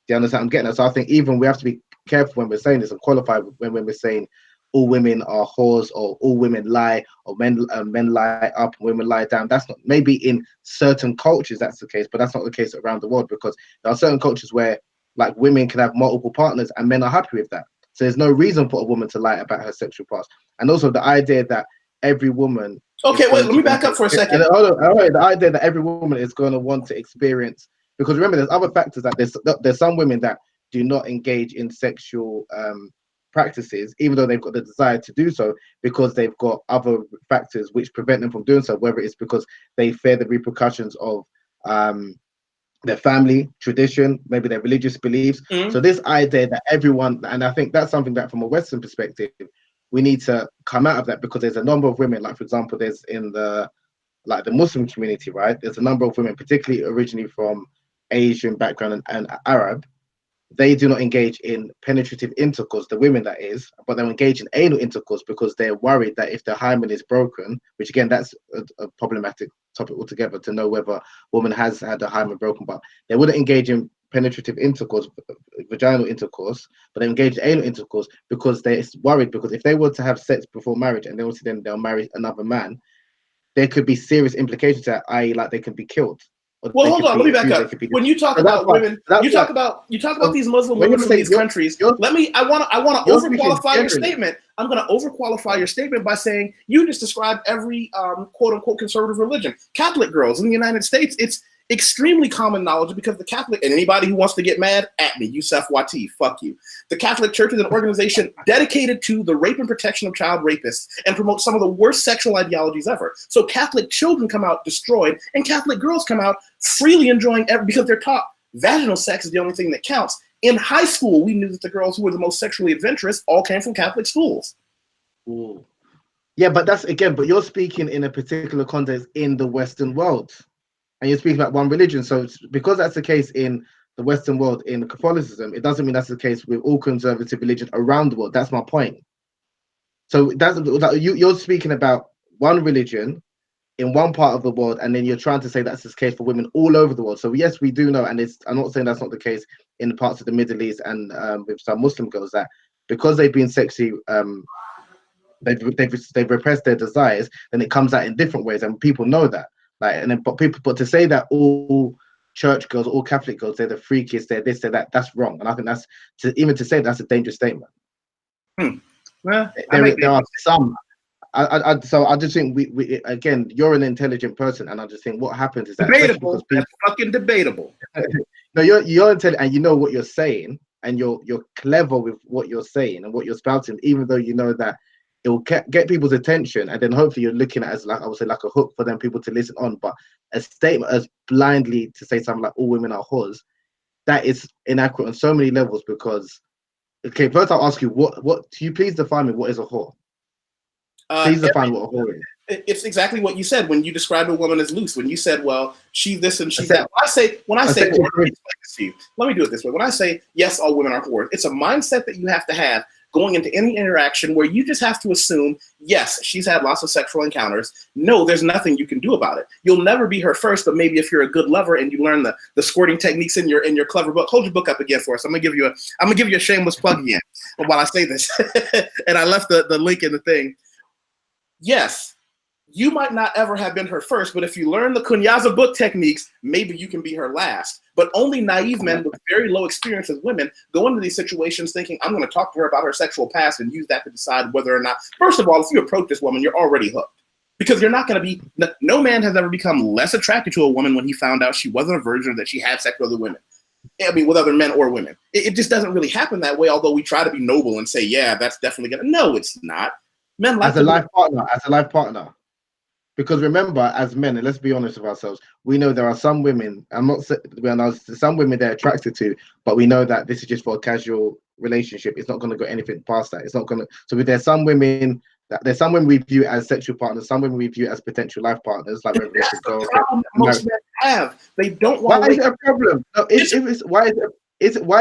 Do you understand what I'm getting at? So I think even we have to be careful when we're saying this and qualify when we're saying all women are whores, or all women lie, or men lie up and women lie down. That's not, maybe in certain cultures that's the case, but that's not the case around the world, because there are certain cultures where like women can have multiple partners and men are happy with that. So there's no reason for a woman to lie about her sexual past. And also the idea that every woman... Okay, wait, let me back up for a second. The idea that every woman is going to want to experience... Because remember, there's other factors, that there's some women that do not engage in sexual practices, even though they've got the desire to do so, because they've got other factors which prevent them from doing so, whether it's because they fear the repercussions of their family, tradition, maybe their religious beliefs. So this idea that everyone, and I think that's something that from a Western perspective, we need to come out of that, because there's a number of women, like for example, there's in the Muslim community, right? There's a number of women, particularly originally from Asian background and Arab. They do not engage in penetrative intercourse, the women that is, but they engage in anal intercourse because they're worried that if the hymen is broken, which again, that's a problematic topic altogether to know whether a woman has had a hymen broken, but they wouldn't engage in penetrative intercourse, vaginal intercourse, but they engage in anal intercourse because they're worried, because if they were to have sex before marriage and then they'll marry another man, there could be serious implications that, i.e., like they can be killed. Well, hold on. Let me back up. When you talk about women, you talk about these Muslim women from these countries. I want to overqualify your statement. I'm going to overqualify your statement by saying you just described every quote unquote conservative religion. Catholic girls in the United States, it's extremely common knowledge, because the Catholic, and anybody who wants to get mad at me, Yusef Wateef, fuck you. The Catholic Church is an organization dedicated to the rape and protection of child rapists and promotes some of the worst sexual ideologies ever. So Catholic children come out destroyed, and Catholic girls come out freely enjoying because they're taught vaginal sex is the only thing that counts. In high school, we knew that the girls who were the most sexually adventurous all came from Catholic schools. Ooh. Yeah, but that's again, but you're speaking in a particular context in the Western world. And you're speaking about one religion. So because that's the case in the Western world, in Catholicism, it doesn't mean that's the case with all conservative religion around the world. That's my point. So you're speaking about one religion in one part of the world, and then you're trying to say that's the case for women all over the world. So yes, we do know, and I'm not saying that's not the case in parts of the Middle East and with some Muslim girls, that because they've been sexually, they've repressed their desires, then it comes out in different ways, and people know that. But to say that all church girls, all Catholic girls, they're the freakiest, they're this, they're that, that's wrong. And I think to say that's a dangerous statement. Well, there are some. So I just think we again, you're an intelligent person, and I just think what happens is that debatable. That's fucking debatable. No, you're intelligent, and you know what you're saying, and you're clever with what you're saying and what you're spouting, even though you know that it will get people's attention, and then hopefully you're looking at it as, like I would say, like a hook for them people to listen on. But a statement as blindly to say something like all women are whores, that is inaccurate on so many levels. Because okay, first I'll ask you, what can you please define me what is a whore? Please define what a whore is. It's exactly what you said when you described a woman as loose. When you said, "Well, she's this and she's that." When I say, let me do it this way. When I say yes, all women are whores, it's a mindset that you have to have going into any interaction where you just have to assume, yes, she's had lots of sexual encounters. No, there's nothing you can do about it. You'll never be her first, but maybe if you're a good lover and you learn the squirting techniques in your clever book. Hold your book up again for us. I'm gonna give you a shameless plug again while I say this. And I left the link in the thing. Yes, you might not ever have been her first, but if you learn the Kunyaza book techniques, maybe you can be her last. But only naive men with very low experience as women go into these situations thinking, I'm going to talk to her about her sexual past and use that to decide whether or not. First of all, if you approach this woman, you're already hooked. Because you're not going to be, no man has ever become less attracted to a woman when he found out she wasn't a virgin or that she had sex with other women. I mean, with other men or women. It just doesn't really happen that way, although we try to be noble and say, yeah, that's definitely going to. No, it's not. Men like as a life partner. Because remember, as men, and let's be honest with ourselves, we know there are some women, some women they're attracted to, but we know that this is just for a casual relationship. It's not going to go anything past that. It's not going to. So there's some women we view as sexual partners, some women we view as potential life partners. Like whether it's a girl. Most men have. They don't want. Why is it a problem? No, why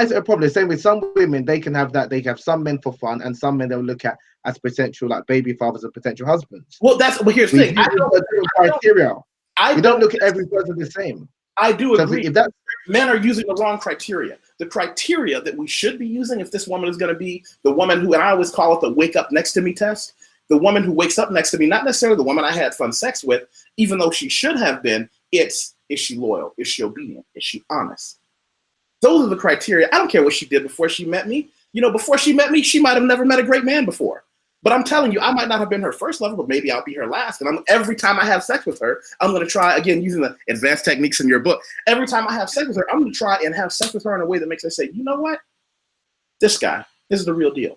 is it a problem? Same with some women, they can have that. They have some men for fun, and some men they'll look at as potential like baby fathers and potential husbands. Well, here's the thing. We don't look at every person the same. I do agree. If men are using the wrong criteria. The criteria that we should be using, if this woman is going to be the woman who, and I always call it the wake up next to me test, the woman who wakes up next to me, not necessarily the woman I had fun sex with, even though she should have been, is she loyal? Is she obedient? Is she honest? Those are the criteria. I don't care what she did before she met me. Before she met me, she might have never met a great man before. But I'm telling you, I might not have been her first lover, but maybe I'll be her last. And every time I have sex with her, I'm going to try, again, using the advanced techniques in your book. Every time I have sex with her, I'm going to try and have sex with her in a way that makes her say, you know what? This is the real deal.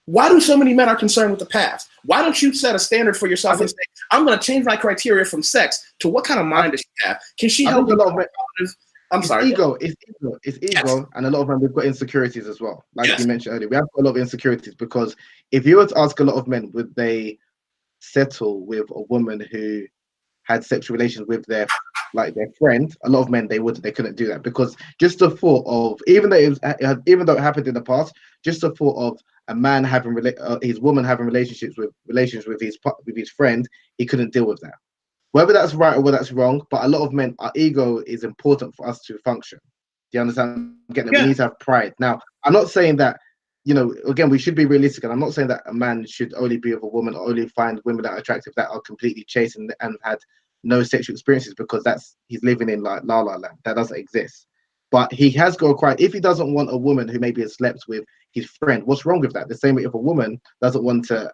Why do so many men are concerned with the past? Why don't you set a standard for yourself and say, I'm going to change my criteria from sex to what kind of mind does she have? Can she help with I'm sorry. Ego. It's ego. It's ego, yes. And a lot of men, we've got insecurities as well. Like yes. You mentioned earlier, we have got a lot of insecurities because if you were to ask a lot of men, would they settle with a woman who had sexual relations with their friend? A lot of men, they couldn't do that because just the thought of, even though it happened in the past, just the thought of a man having his woman having relations with his friend, he couldn't deal with that. Whether that's right or whether that's wrong, but a lot of men, our ego is important for us to function. Do you understand? Again, we need to have pride. Now, I'm not saying that, again, we should be realistic, and I'm not saying that a man should only be with a woman or only find women that are attractive that are completely chaste and had no sexual experiences, because he's living in like la la land. That doesn't exist. But he has got a crime. If he doesn't want a woman who maybe has slept with his friend, what's wrong with that? The same way if a woman doesn't want to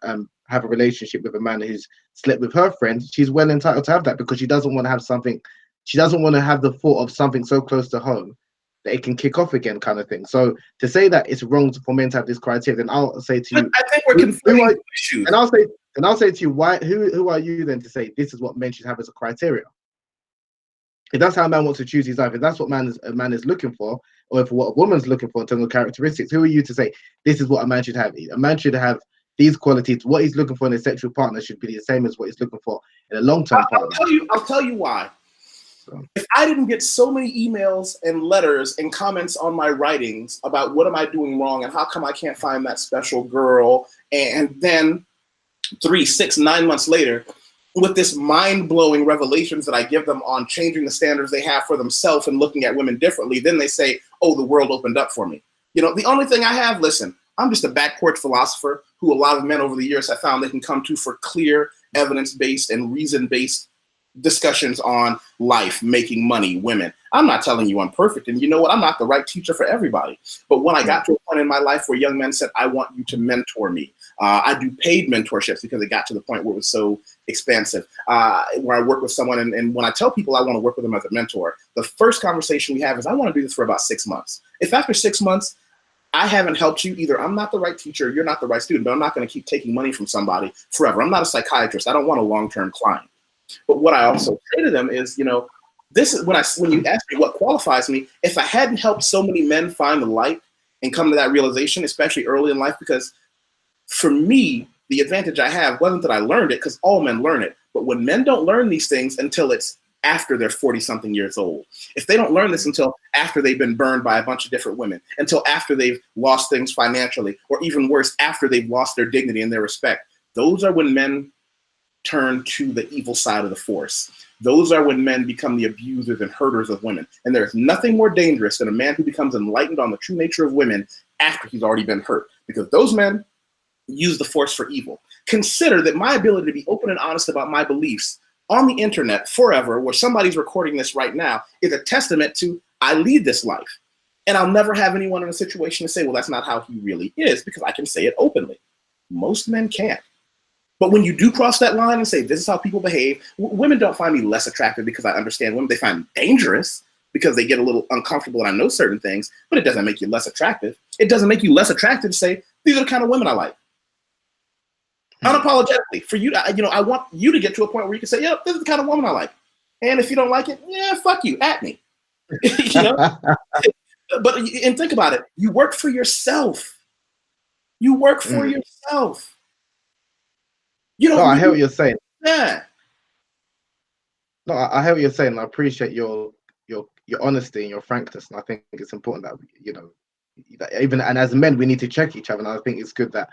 have a relationship with a man who's slept with her friend, she's well entitled to have that because she doesn't want to have something. She doesn't want to have the thought of something so close to home that it can kick off again, kind of thing. So to say that it's wrong for men to have this criteria, then I'll say to you, I think we're conflating issues. And I'll say to you, who are you then to say this is what men should have as a criteria? If that's how a man wants to choose his life, if that's what a man is looking for, or if what a woman's looking for in terms of characteristics, who are you to say this is what a man should have? A man should have these qualities. What he's looking for in a sexual partner should be the same as what he's looking for in a long-term partner. I'll tell you why. So, if I didn't get so many emails and letters and comments on my writings about what am I doing wrong and how come I can't find that special girl, and then 3, 6, 9 months later, with this mind-blowing revelations that I give them on changing the standards they have for themselves and looking at women differently, then they say, oh, the world opened up for me. The only thing I have, listen, I'm just a back porch philosopher who a lot of men over the years have found they can come to for clear, evidence-based and reason-based discussions on life, making money, women. I'm not telling you I'm perfect. And you know what? I'm not the right teacher for everybody. But when I got to a point in my life where young men said, I want you to mentor me. I do paid mentorships because it got to the point where it was so expansive. Where I work with someone, and when I tell people I want to work with them as a mentor, the first conversation we have is I want to do this for about 6 months. If after 6 months, I haven't helped you, either I'm not the right teacher, you're not the right student, but I'm not going to keep taking money from somebody forever. I'm not a psychiatrist. I don't want a long-term client. But what I also say to them is, this is when you ask me what qualifies me, if I hadn't helped so many men find the light and come to that realization, especially early in life, because for me, the advantage I have wasn't that I learned it, because all men learn it. But when men don't learn these things until it's after they're 40-something years old, if they don't learn this until after they've been burned by a bunch of different women, until after they've lost things financially, or even worse, after they've lost their dignity and their respect, those are when men turn to the evil side of the force. Those are when men become the abusers and hurters of women. And there's nothing more dangerous than a man who becomes enlightened on the true nature of women after he's already been hurt, because those men use the force for evil. Consider that my ability to be open and honest about my beliefs on the internet forever, where somebody's recording this right now, is a testament to I lead this life. And I'll never have anyone in a situation to say, well, that's not how he really is, because I can say it openly. Most men can't. But when you do cross that line and say, this is how people behave, women don't find me less attractive because I understand women. They find me dangerous because they get a little uncomfortable and I know certain things, but it doesn't make you less attractive. It doesn't make you less attractive to say, these are the kind of women I like. Unapologetically, for you, I want you to get to a point where you can say, yep, this is the kind of woman I like. And if you don't like it, yeah, fuck you, at me. But and think about it. You work for yourself. You work for yourself. No, I hear what you're saying. Yeah. No, I hear what you're saying. I appreciate your honesty and your frankness, and I think it's important that even and as men we need to check each other. And I think it's good that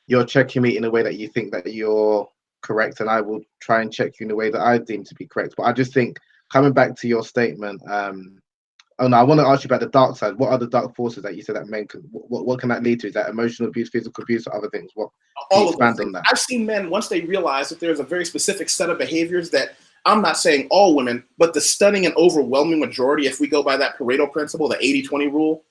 you're checking me in a way that you think that you're correct, and I will try and check you in a way that I deem to be correct. But I just think, coming back to your statement, oh no, I want to ask you about the dark side. What are the dark forces that you said that men can? What can that lead to? Is that emotional abuse, physical abuse, or other things? What? All of those things. I've seen men, once they realize that there's a very specific set of behaviors that, I'm not saying all women, but the stunning and overwhelming majority, if we go by that Pareto principle, the 80-20 rule,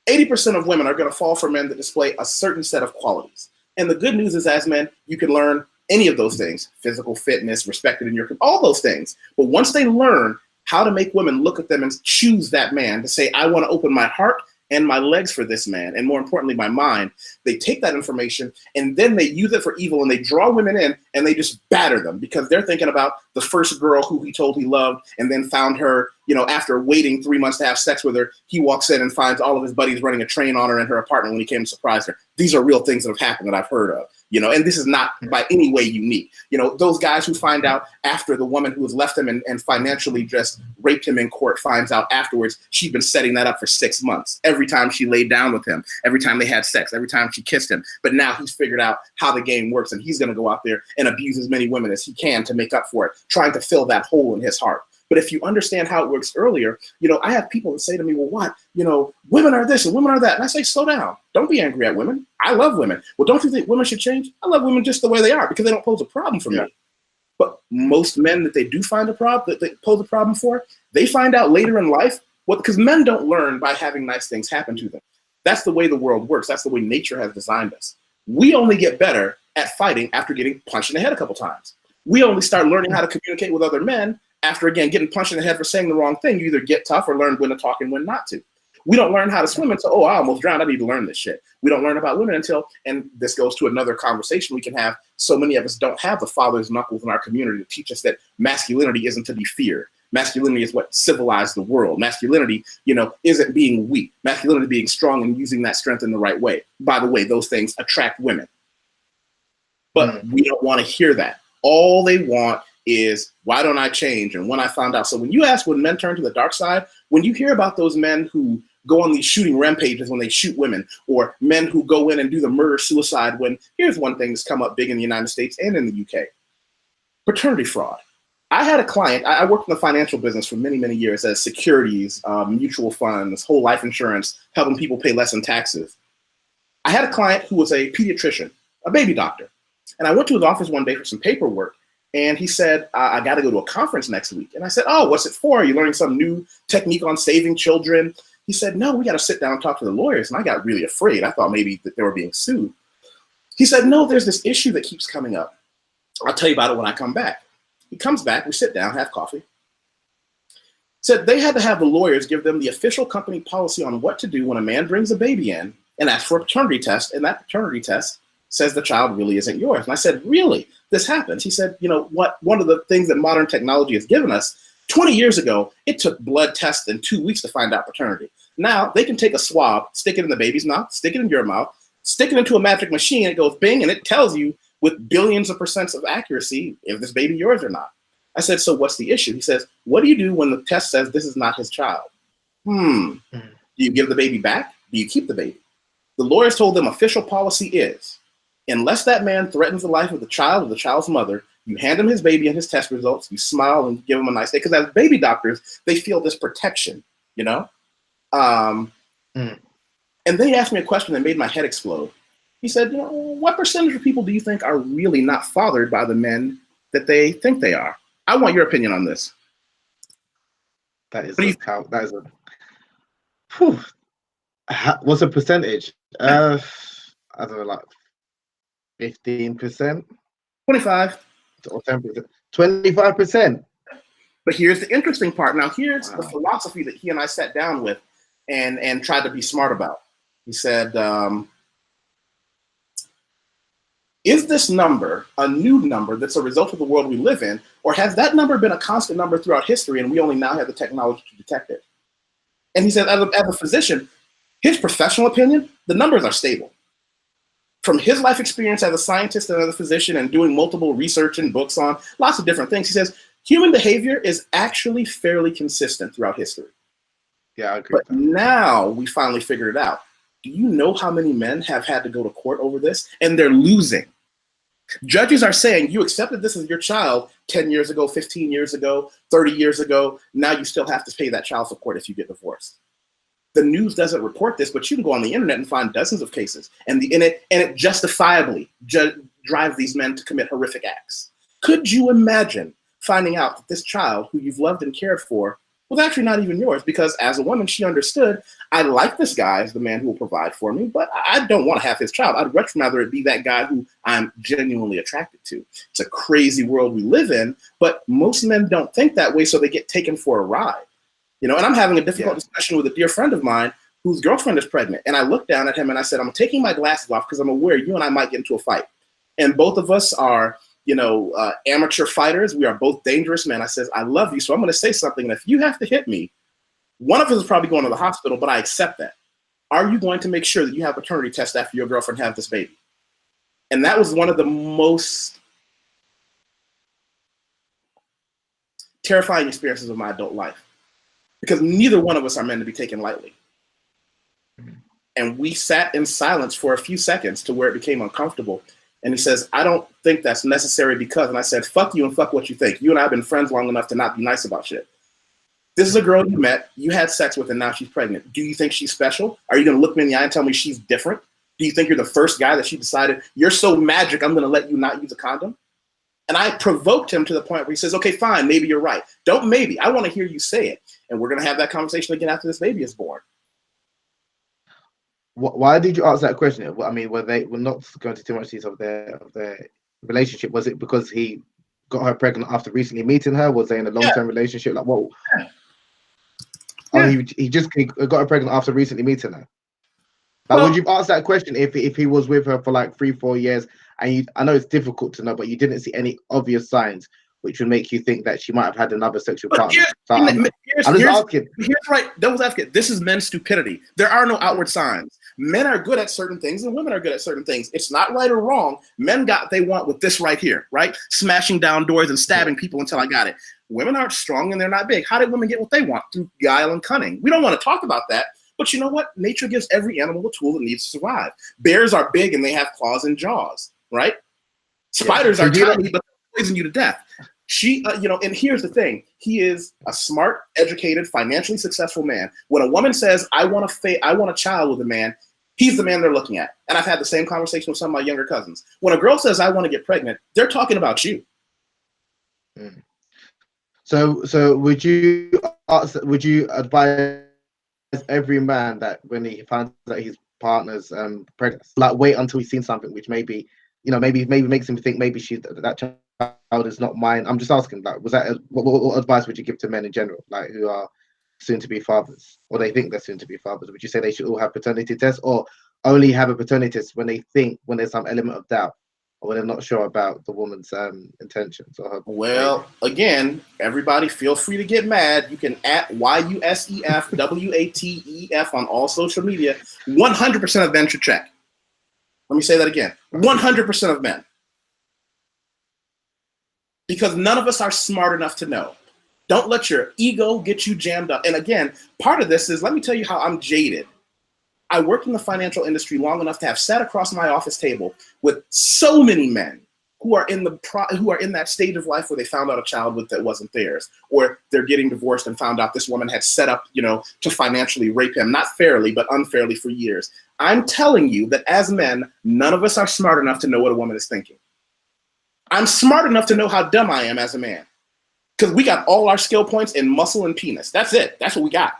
80% of women are going to fall for men that display a certain set of qualities. And the good news is, as men, you can learn any of those things: physical fitness, respected in your, all those things. But once they learn how to make women look at them and choose that man to say, I want to open my heart and my legs for this man, and more importantly, my mind. They take that information and then they use it for evil, and they draw women in and they just batter them because they're thinking about the first girl who he told he loved and then found her, after waiting 3 months to have sex with her. He walks in and finds all of his buddies running a train on her in her apartment when he came to surprise her. These are real things that have happened that I've heard of, and this is not by any way unique. Those guys who find out after the woman who has left him and financially just raped him in court finds out afterwards she'd been setting that up for 6 months. Every time she laid down with him, every time they had sex, every time she kissed him. But now he's figured out how the game works, and he's going to go out there and abuse as many women as he can to make up for it, trying to fill that hole in his heart. But if you understand how it works earlier, I have people that say to me, well, what? Women are this and women are that. And I say, slow down. Don't be angry at women. I love women. Well, don't you think women should change? I love women just the way they are because they don't pose a problem for me. But most men that they do find a problem, that they pose a problem for, they find out later in life, because men don't learn by having nice things happen to them. That's the way the world works. That's the way nature has designed us. We only get better at fighting after getting punched in the head a couple times. We only start learning how to communicate with other men after, again, getting punched in the head for saying the wrong thing. You either get tough or learn when to talk and when not to. We don't learn how to swim until, oh, I almost drowned. I need to learn this shit. We don't learn about women until, and this goes to another conversation we can have. So many of us don't have the father's knuckles in our community to teach us that masculinity isn't to be feared. Masculinity is what civilized the world. Masculinity, isn't being weak. Masculinity is being strong and using that strength in the right way. By the way, those things attract women. But we don't want to hear that. All they want is, why don't I change? And when I found out. So when you ask when men turn to the dark side, when you hear about those men who go on these shooting rampages when they shoot women, or men who go in and do the murder-suicide when, here's one thing that's come up big in the United States and in the UK, paternity fraud. I had a client, I worked in the financial business for many, many years as securities, mutual funds, whole life insurance, helping people pay less in taxes. I had a client who was a pediatrician, a baby doctor. And I went to his office one day for some paperwork. And he said, I got to go to a conference next week. And I said, oh, what's it for? Are you learning some new technique on saving children? He said, no, we got to sit down and talk to the lawyers. And I got really afraid. I thought maybe that they were being sued. He said, no, there's this issue that keeps coming up. I'll tell you about it when I come back. He comes back, we sit down, have coffee. Said they had to have the lawyers give them the official company policy on what to do when a man brings a baby in and asks for a paternity test. And that paternity test says the child really isn't yours. And I said, really? This happens? He said, what? One of the things that modern technology has given us, 20 years ago, it took blood tests in 2 weeks to find out paternity. Now they can take a swab, stick it in the baby's mouth, stick it in your mouth, stick it into a magic machine, and it goes bing, and it tells you with billions of % of accuracy if this baby yours or not. I said, so what's the issue? He says, what do you do when the test says this is not his child? Do you give the baby back? Do you keep the baby? The lawyers told them official policy is, unless that man threatens the life of the child or the child's mother, you hand him his baby and his test results, you smile and give him a nice day. Because as baby doctors, they feel this protection, And then he asked me a question that made my head explode. He said, what percentage of people do you think are really not fathered by the men that they think they are? I want your opinion on this. What's the percentage? I don't know, like 15%? 25. Or 10%. 25%. But here's the interesting part. Now, here's the philosophy that he and I sat down with and tried to be smart about. He said, is this number a new number that's a result of the world we live in, or has that number been a constant number throughout history and we only now have the technology to detect it? And he said, as a physician, his professional opinion, the numbers are stable. From his life experience as a scientist and as a physician and doing multiple research and books on lots of different things, he says, human behavior is actually fairly consistent throughout history. Yeah, I agree. But now we finally figured it out. Do you know how many men have had to go to court over this? And they're losing. Judges are saying, you accepted this as your child 10 years ago, 15 years ago, 30 years ago. Now you still have to pay that child support if you get divorced. The news doesn't report this, but you can go on the internet and find dozens of cases. And it justifiably drives these men to commit horrific acts. Could you imagine finding out that this child who you've loved and cared for was actually not even yours? Because as a woman, she understood, I like this guy as the man who will provide for me, but I don't want to have his child. I'd much rather it be that guy who I'm genuinely attracted to. It's a crazy world we live in, but most men don't think that way, so they get taken for a ride. And I'm having a difficult discussion with a dear friend of mine whose girlfriend is pregnant. And I looked down at him and I said, I'm taking my glasses off because I'm aware you and I might get into a fight. And both of us are, amateur fighters. We are both dangerous men. I says, I love you, so I'm going to say something. And if you have to hit me, one of us is probably going to the hospital, but I accept that. Are you going to make sure that you have a paternity test after your girlfriend has this baby? And that was one of the most terrifying experiences of my adult life, because neither one of us are meant to be taken lightly. And we sat in silence for a few seconds to where it became uncomfortable. And he says, I don't think that's necessary because, and I said, fuck you and fuck what you think. You and I have been friends long enough to not be nice about shit. This is a girl you met, you had sex with, and now she's pregnant. Do you think she's special? Are you going to look me in the eye and tell me she's different? Do you think you're the first guy that she decided, you're so magic, I'm going to let you not use a condom? And I provoked him to the point where he says, okay, fine, maybe you're right. Don't maybe. I want to hear you say it. And we're going to have that conversation again after this baby is born. Why did you ask that question? I mean, were not going to too much detail of their relationship? Was it because he got her pregnant after recently meeting her? Was they in a long-term relationship? Like, what? Yeah. Oh, he got her pregnant after recently meeting her. Like, would you ask that question if he was with her for like 3-4 years? And I know it's difficult to know, but you didn't see any obvious signs which would make you think that she might have had another sexual partner. I'm just asking. Here's right, devil's advocate. This is men's stupidity. There are no outward signs. Men are good at certain things and women are good at certain things. It's not right or wrong. Men got what they want with this right here, right? Smashing down doors and stabbing people until I got it. Women aren't strong and they're not big. How did women get what they want? Through guile and cunning. We don't want to talk about that. But you know what? Nature gives every animal a tool that needs to survive. Bears are big and they have claws and jaws, right? Spiders are tiny, but they poison you to death. She, and here's the thing. He is a smart, educated, financially successful man. When a woman says, I want a child with a man, he's the man they're looking at. And I've had the same conversation with some of my younger cousins. When a girl says, I want to get pregnant, they're talking about you. Mm. So would you advise every man that when he finds that his partner's pregnant, like wait until he's seen something which maybe makes him think maybe that child is not mine? I'm just asking, like, was that what advice would you give to men in general, like who are soon to be fathers, or they think they're soon to be fathers? Would you say they should all have paternity tests, or only have a paternity test when there's some element of doubt, or when they're not sure about the woman's intentions or her? Well, again, everybody feel free to get mad. You can at YUSEF WATEF on all social media. 100% of men should check. Let me say that again. 100% of men. Because none of us are smart enough to know. Don't let your ego get you jammed up. And again, part of this is, let me tell you how I'm jaded. I worked in the financial industry long enough to have sat across my office table with so many men who are in that stage of life where they found out a child that wasn't theirs, or they're getting divorced and found out this woman had set up, to financially rape him, not fairly, but unfairly for years. I'm telling you that as men, none of us are smart enough to know what a woman is thinking. I'm smart enough to know how dumb I am as a man, because we got all our skill points in muscle and penis. That's it. That's what we got.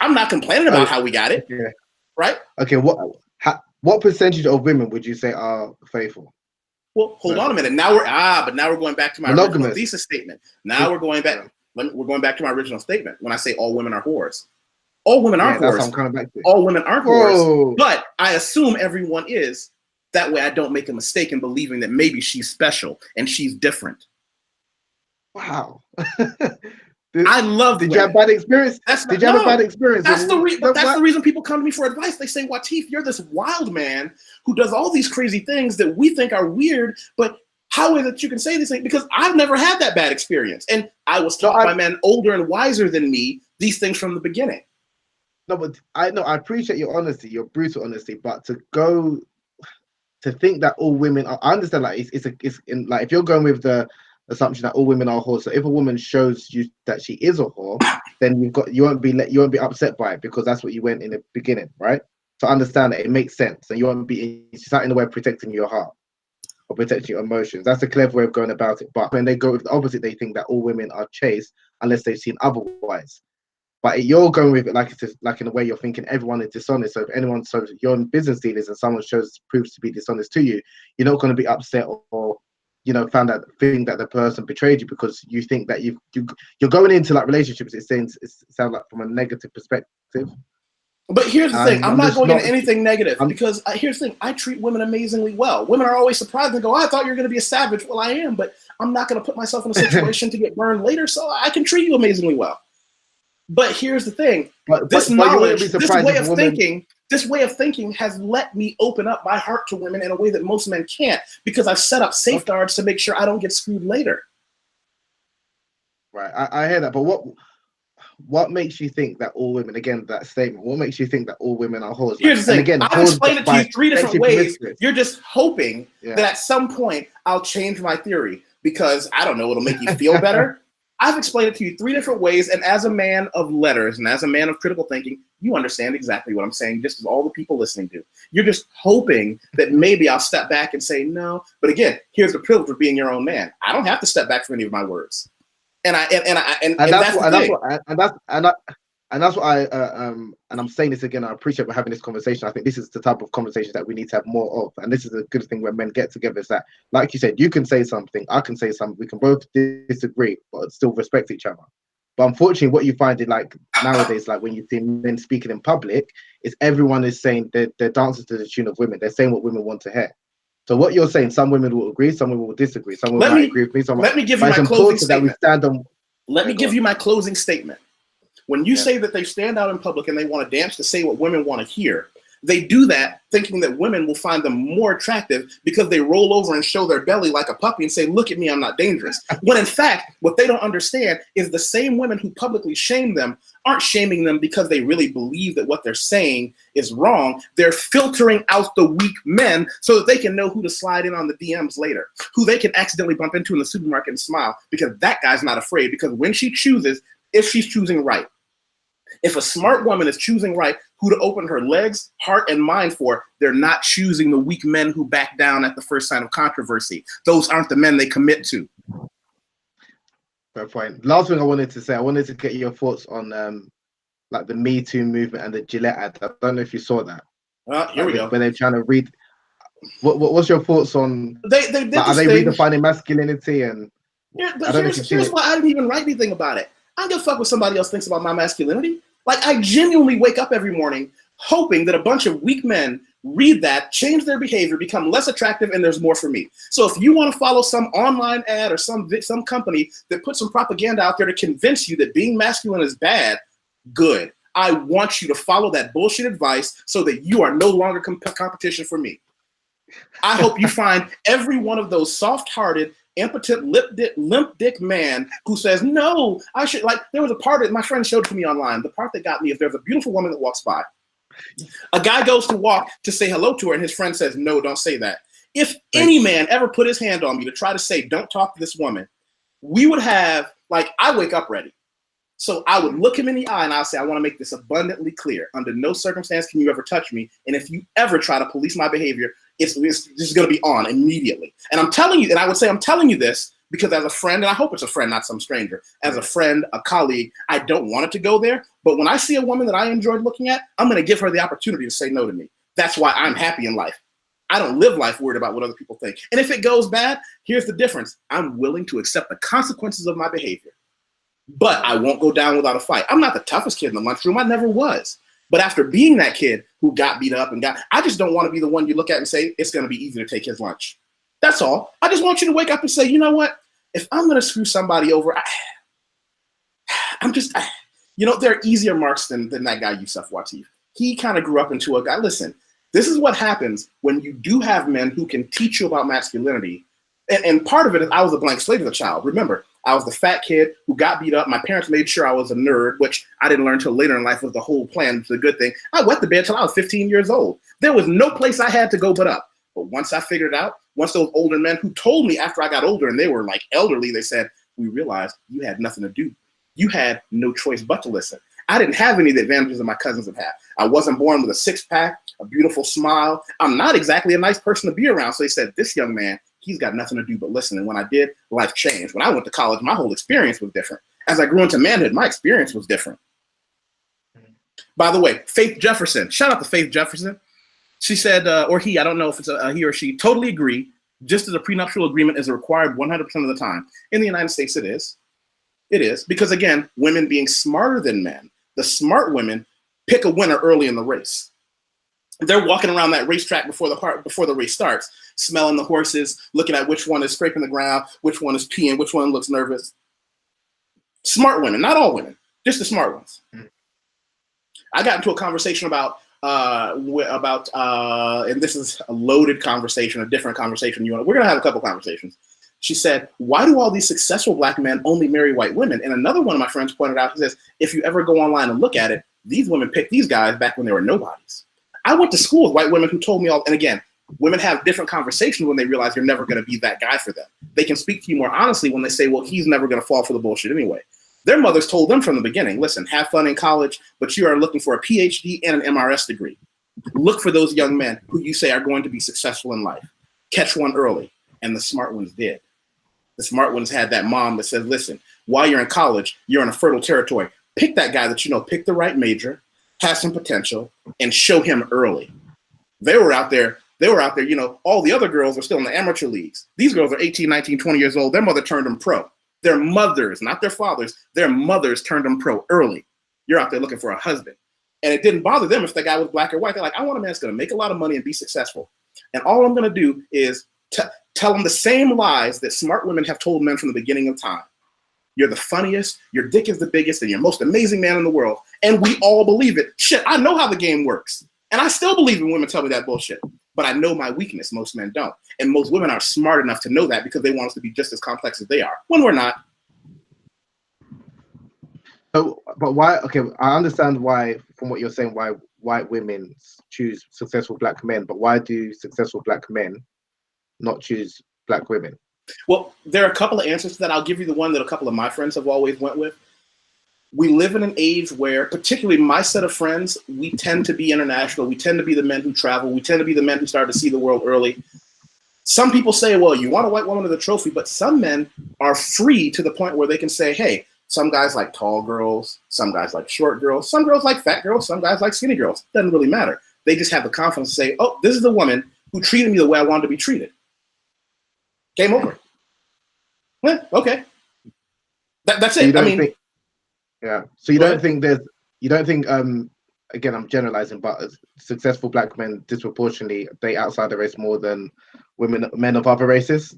I'm not complaining about how we got it, right? Okay, what percentage of women would you say are faithful? Well, hold on a minute. Now we're going back to my original thesis statement. Now we're going back. We're going back to my original statement when I say all women are whores. All women aren't whores. All women aren't whores. But I assume everyone is. That way I don't make a mistake in believing that maybe she's special and she's different. Wow. I love. Did you have bad experience? Did you have a bad experience? That's the reason people come to me for advice. They say, Wateef, you're this wild man who does all these crazy things that we think are weird, but how is it you can say these things? Because I've never had that bad experience. And I was taught by men older and wiser than me thin things from the beginning. No, but I appreciate your honesty, your brutal honesty, but to think that all women are, I understand, like it's like if you're going with the assumption that all women are whores, so if a woman shows you that she is a whore, then you won't be upset by it because that's what you went in the beginning, right? So understand that it makes sense, and you won't be sat in the way of protecting your heart or protecting your emotions. That's a clever way of going about it. But when they go with the opposite, they think that all women are chaste unless they've seen otherwise. But you're going with it like in a way you're thinking everyone is dishonest. So if you're in business dealings and someone proves to be dishonest to you, you're not going to be upset or found out think that the person betrayed you, because you think that you're going into like relationships. It sounds like from a negative perspective. But here's the thing. I'm not going into anything negative because here's the thing. I treat women amazingly well. Women are always surprised and go, I thought you were going to be a savage. Well, I am, but I'm not going to put myself in a situation to get burned later, so I can treat you amazingly well. But here's the thing. This knowledge, this way of thinking has let me open up my heart to women in a way that most men can't because I've set up safeguards to make sure I don't get screwed later. Right. I hear that. But what makes you think that all women, again, that statement, what makes you think that all women are whores? Here's the thing. Again, I'll explain it to you 3 different ways. You're just hoping that at some point I'll change my theory because, I don't know, it'll make you feel better. I've explained it to you 3 different ways, and as a man of letters and as a man of critical thinking, you understand exactly what I'm saying, just as all the people listening do. You're just hoping that maybe I'll step back and say no. But again, here's the privilege of being your own man. I don't have to step back from any of my words. And that's what I'm saying this again. I appreciate we're having this conversation. I think this is the type of conversation that we need to have more of. And this is a good thing when men get together, is that, like you said, you can say something, I can say something, we can both disagree, but still respect each other. But unfortunately, what you find in like nowadays, like when you see men speaking in public, is everyone is saying they're dancing to the tune of women. They're saying what women want to hear. So what you're saying, some women will agree, some women will disagree, some women might agree with me. Let me give you my closing statement. Let me give you my closing statement. When you say that they stand out in public and they want to dance to say what women want to hear, they do that thinking that women will find them more attractive because they roll over and show their belly like a puppy and say, look at me, I'm not dangerous. When in fact, what they don't understand is the same women who publicly shame them aren't shaming them because they really believe that what they're saying is wrong. They're filtering out the weak men so that they can know who to slide in on the DMs later, who they can accidentally bump into in the supermarket and smile because that guy's not afraid, because when she chooses, if she's choosing right, if a smart woman is choosing right who to open her legs, heart, and mind for, they're not choosing the weak men who back down at the first sign of controversy. Those aren't the men they commit to. Fair point. Last thing I wanted to say, I wanted to get your thoughts on like the Me Too movement and the Gillette ad. I don't know if you saw that. Here we go. When they're trying to read. What's your thoughts on? They did like, are they redefining masculinity? And yeah, but here's why I didn't even write anything about it. I don't give a fuck what somebody else thinks about my masculinity. Like, I genuinely wake up every morning hoping that a bunch of weak men read that, change their behavior, become less attractive, and there's more for me. So if you want to follow some online ad or some company that puts some propaganda out there to convince you that being masculine is bad, good. I want you to follow that bullshit advice so that you are no longer competition for me. I hope you find every one of those soft-hearted, impotent, limp dick man who says, no, I should, like, there was a part that my friend showed to me online. The part that got me is there's a beautiful woman that walks by. A guy goes to walk to say hello to her, and his friend says, no, don't say that. If any man ever put his hand on me to try to say, don't talk to this woman, we would have, like, I wake up ready. So I would look him in the eye and I'll say, I want to make this abundantly clear. Under no circumstance can you ever touch me. And if you ever try to police my behavior, it's just going to be on immediately. And I'm telling you, and I would say I'm telling you this because as a friend, and I hope it's a friend, not some stranger, as a friend, a colleague, I don't want it to go there. But when I see a woman that I enjoyed looking at, I'm going to give her the opportunity to say no to me. That's why I'm happy in life. I don't live life worried about what other people think. And if it goes bad, here's the difference. I'm willing to accept the consequences of my behavior. But I won't go down without a fight. I'm not the toughest kid in the lunchroom. I never was. But after being that kid who got beat up I just don't want to be the one you look at and say, it's going to be easy to take his lunch. That's all. I just want you to wake up and say, you know what? If I'm going to screw somebody over, there are easier marks than that guy, Yusef Wateef. He kind of grew up into a guy. Listen, this is what happens when you do have men who can teach you about masculinity. And part of it is I was a blank slate as a child. Remember, I was the fat kid who got beat up. My parents made sure I was a nerd, which I didn't learn until later in life was the whole plan. It's a good thing. I wet the bed till I was 15 years old. There was no place I had to go but up. But once I figured it out, once those older men who told me after I got older, and they were like elderly, they said, we realized you had nothing to do. You had no choice but to listen. I didn't have any of the advantages that my cousins have had. I wasn't born with a six-pack, a beautiful smile. I'm not exactly a nice person to be around. So they said, this young man, he's got nothing to do but listen. And when I did, life changed. When I went to college, my whole experience was different. As I grew into manhood, my experience was different. By the way, Faith Jefferson, shout out to Faith Jefferson. She said, or he, I don't know if it's a he or she, totally agree, just as a prenuptial agreement is required 100% of the time. In the United States, it is. It is. Because again, women being smarter than men, the smart women pick a winner early in the race. They're walking around that racetrack before the race starts, smelling the horses, looking at which one is scraping the ground, which one is peeing, which one looks nervous. Smart women, not all women, just the smart ones. I got into a conversation about, and this is a loaded conversation, a different conversation. We're gonna have a couple conversations. She said, "Why do all these successful black men only marry white women?" And another one of my friends pointed out, he says, "If you ever go online and look at it, these women picked these guys back when they were nobodies." I went to school with white women who told me all, and again, women have different conversations when they realize you're never going to be that guy for them. They can speak to you more honestly when they say, well, he's never going to fall for the bullshit anyway. Their mothers told them from the beginning, listen, have fun in college, but you are looking for a PhD and an MRS degree. Look for those young men who you say are going to be successful in life. Catch one early. And the smart ones did. The smart ones had that mom that said, listen, while you're in college, you're in a fertile territory. Pick that guy that you know, pick the right major, has some potential, and show him early. They were out there, you know, all the other girls are still in the amateur leagues. These girls are 18, 19, 20 years old. Their mother turned them pro. Their mothers, not their fathers, their mothers turned them pro early. You're out there looking for a husband. And it didn't bother them if the guy was black or white. They're like, I want a man that's going to make a lot of money and be successful. And all I'm going to do is tell them the same lies that smart women have told men from the beginning of time. You're the funniest, your dick is the biggest, and you're the most amazing man in the world. And we all believe it. Shit, I know how the game works. And I still believe when women tell me that bullshit. But I know my weakness. Most men don't. And most women are smart enough to know that because they want us to be just as complex as they are, when we're not. So, but why? Okay, I understand why, from what you're saying, why white women choose successful black men, but why do successful black men not choose black women? Well, there are a couple of answers to that. I'll give you the one that a couple of my friends have always went with. We live in an age where, particularly my set of friends, we tend to be international. We tend to be the men who travel. We tend to be the men who start to see the world early. Some people say, well, you want a white woman as a trophy, but some men are free to the point where they can say, hey, some guys like tall girls, some guys like short girls, some girls like fat girls, some guys like skinny girls. Doesn't really matter. They just have the confidence to say, oh, this is the woman who treated me the way I wanted to be treated. Game over. Yeah, okay. That's it. I mean, yeah. So you don't think again, I'm generalizing, but successful black men disproportionately date outside the race more than men of other races?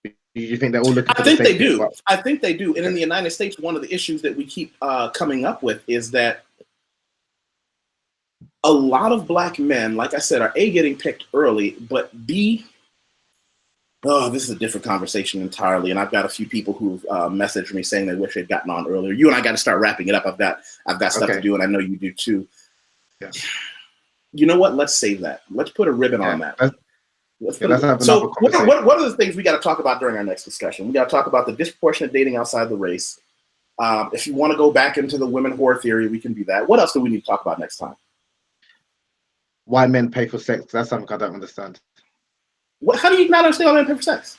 Do you think they're all looking for the same thing? I think they do. And in the United States, one of the issues that we keep coming up with is that a lot of black men, like I said, are A, getting picked early, but B, oh, this is a different conversation entirely. And I've got a few people who've messaged me saying they wish they'd gotten on earlier. You and I got to start wrapping it up. I've got stuff to do, and I know you do too. Yeah. You know what? Let's save that. Let's put a ribbon on that. So what are the things we got to talk about during our next discussion? We got to talk about the disproportionate dating outside the race. If you want to go back into the women whore theory, we can do that. What else do we need to talk about next time? Why men pay for sex. That's something I don't understand. How do you not understand why men pay for sex?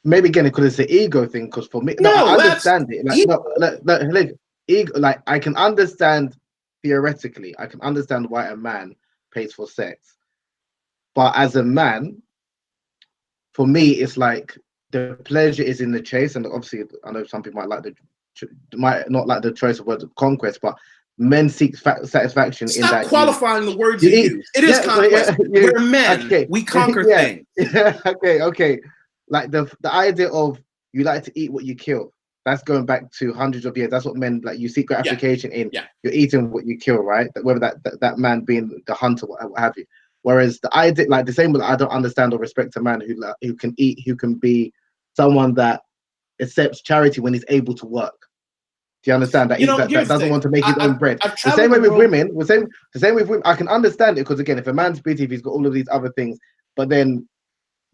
Maybe again, because it's the ego thing. Because for me, I understand it. Ego, like I can understand theoretically, I can understand why a man pays for sex, but as a man, for me, it's like the pleasure is in the chase, and obviously, I know some people might not like the choice of words of conquest, but men seek satisfaction in that. Stop qualifying the words you use. It is conquest. We're men. Okay. We conquer things. Okay. Like the idea of you like to eat what you kill. That's going back to hundreds of years. That's what men like. You seek gratification in. Yeah. You're eating what you kill, right? Whether that man being the hunter, what have you. Whereas the idea, like the same way, I don't understand or respect a man who can eat, who can be someone that accepts charity when he's able to work. Do you understand that? That doesn't want to make his own bread. The same way with women. The same way with women. I can understand it because again, if a man's busy, if he's got all of these other things, but then,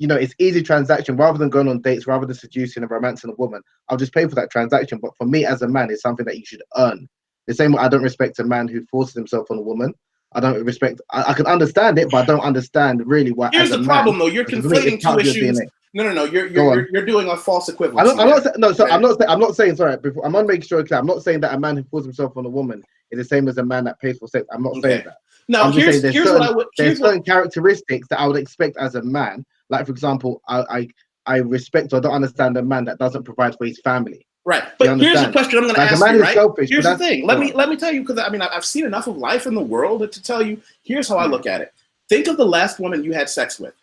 it's easy transaction rather than going on dates, rather than seducing and romancing a woman. I'll just pay for that transaction. But for me as a man, it's something that you should earn. The same way I don't respect a man who forces himself on a woman. I don't respect. I can understand it, but I don't understand really why. Here's the problem, though. You're conflating two issues. No. You're doing a false equivalence. I'm not saying. Sorry, I'm not making sure it's clear. I'm not saying that a man who forces himself on a woman is the same as a man that pays for sex. I'm not saying that. No, there's certain characteristics that I would expect as a man. Like for example, I respect or don't understand a man that doesn't provide for his family. Right. But here's the question I'm going to ask you, right? Selfish, here's the thing. Let me tell you, because I mean, I've seen enough of life in the world to tell you, here's how I look at it. Think of the last woman you had sex with.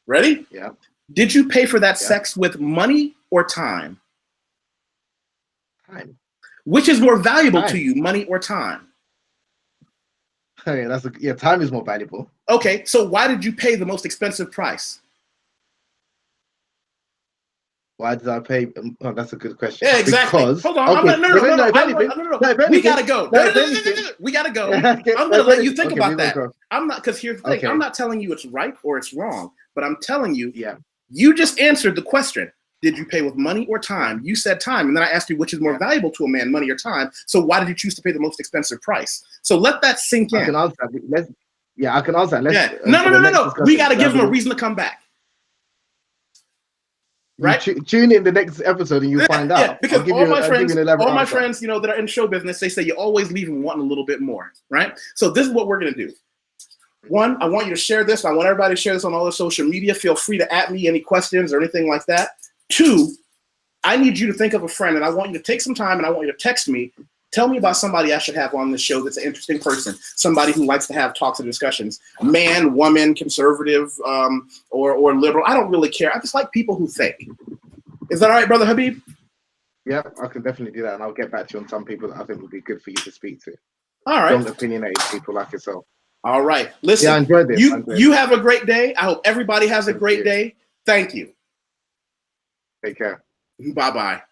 Ready? Yeah. Did you pay for that sex with money or time? Time. Which is more valuable to you, money or time? Hey, time is more valuable. Okay, so why did you pay the most expensive price? Why did I pay? Oh, that's a good question. Yeah, exactly. Because, hold on. Okay. No. We gotta go. We gotta go. I'm gonna let you think about that. I'm not, because here's the thing. I'm not telling you it's right or it's wrong, but I'm telling you, you just answered the question. Did you pay with money or time? You said time, and then I asked you which is more valuable to a man, money or time. So why did you choose to pay the most expensive price? So let that sink in. I can answer that. I can answer that. No. We got to give him a reason to come back. Right? Tune in the next episode and you'll find out. Yeah, because all my friends, you know, that are in show business, they say you always leave them wanting a little bit more, right? So this is what we're going to do. One, I want you to share this. I want everybody to share this on all their social media. Feel free to at me any questions or anything like that. Two, I need you to think of a friend, and I want you to take some time and I want you to text me. Tell me about somebody I should have on this show that's an interesting person, somebody who likes to have talks and discussions. Man, woman, conservative, or liberal. I don't really care. I just like people who think. Is that all right, Brother Habeeb? Yeah, I can definitely do that, and I'll get back to you on some people that I think would be good for you to speak to. All right. Strong, opinionated people like yourself. All right. Listen, I enjoyed this. You have a great day. I hope everybody has a great day. Thank you. Take care. Bye-bye.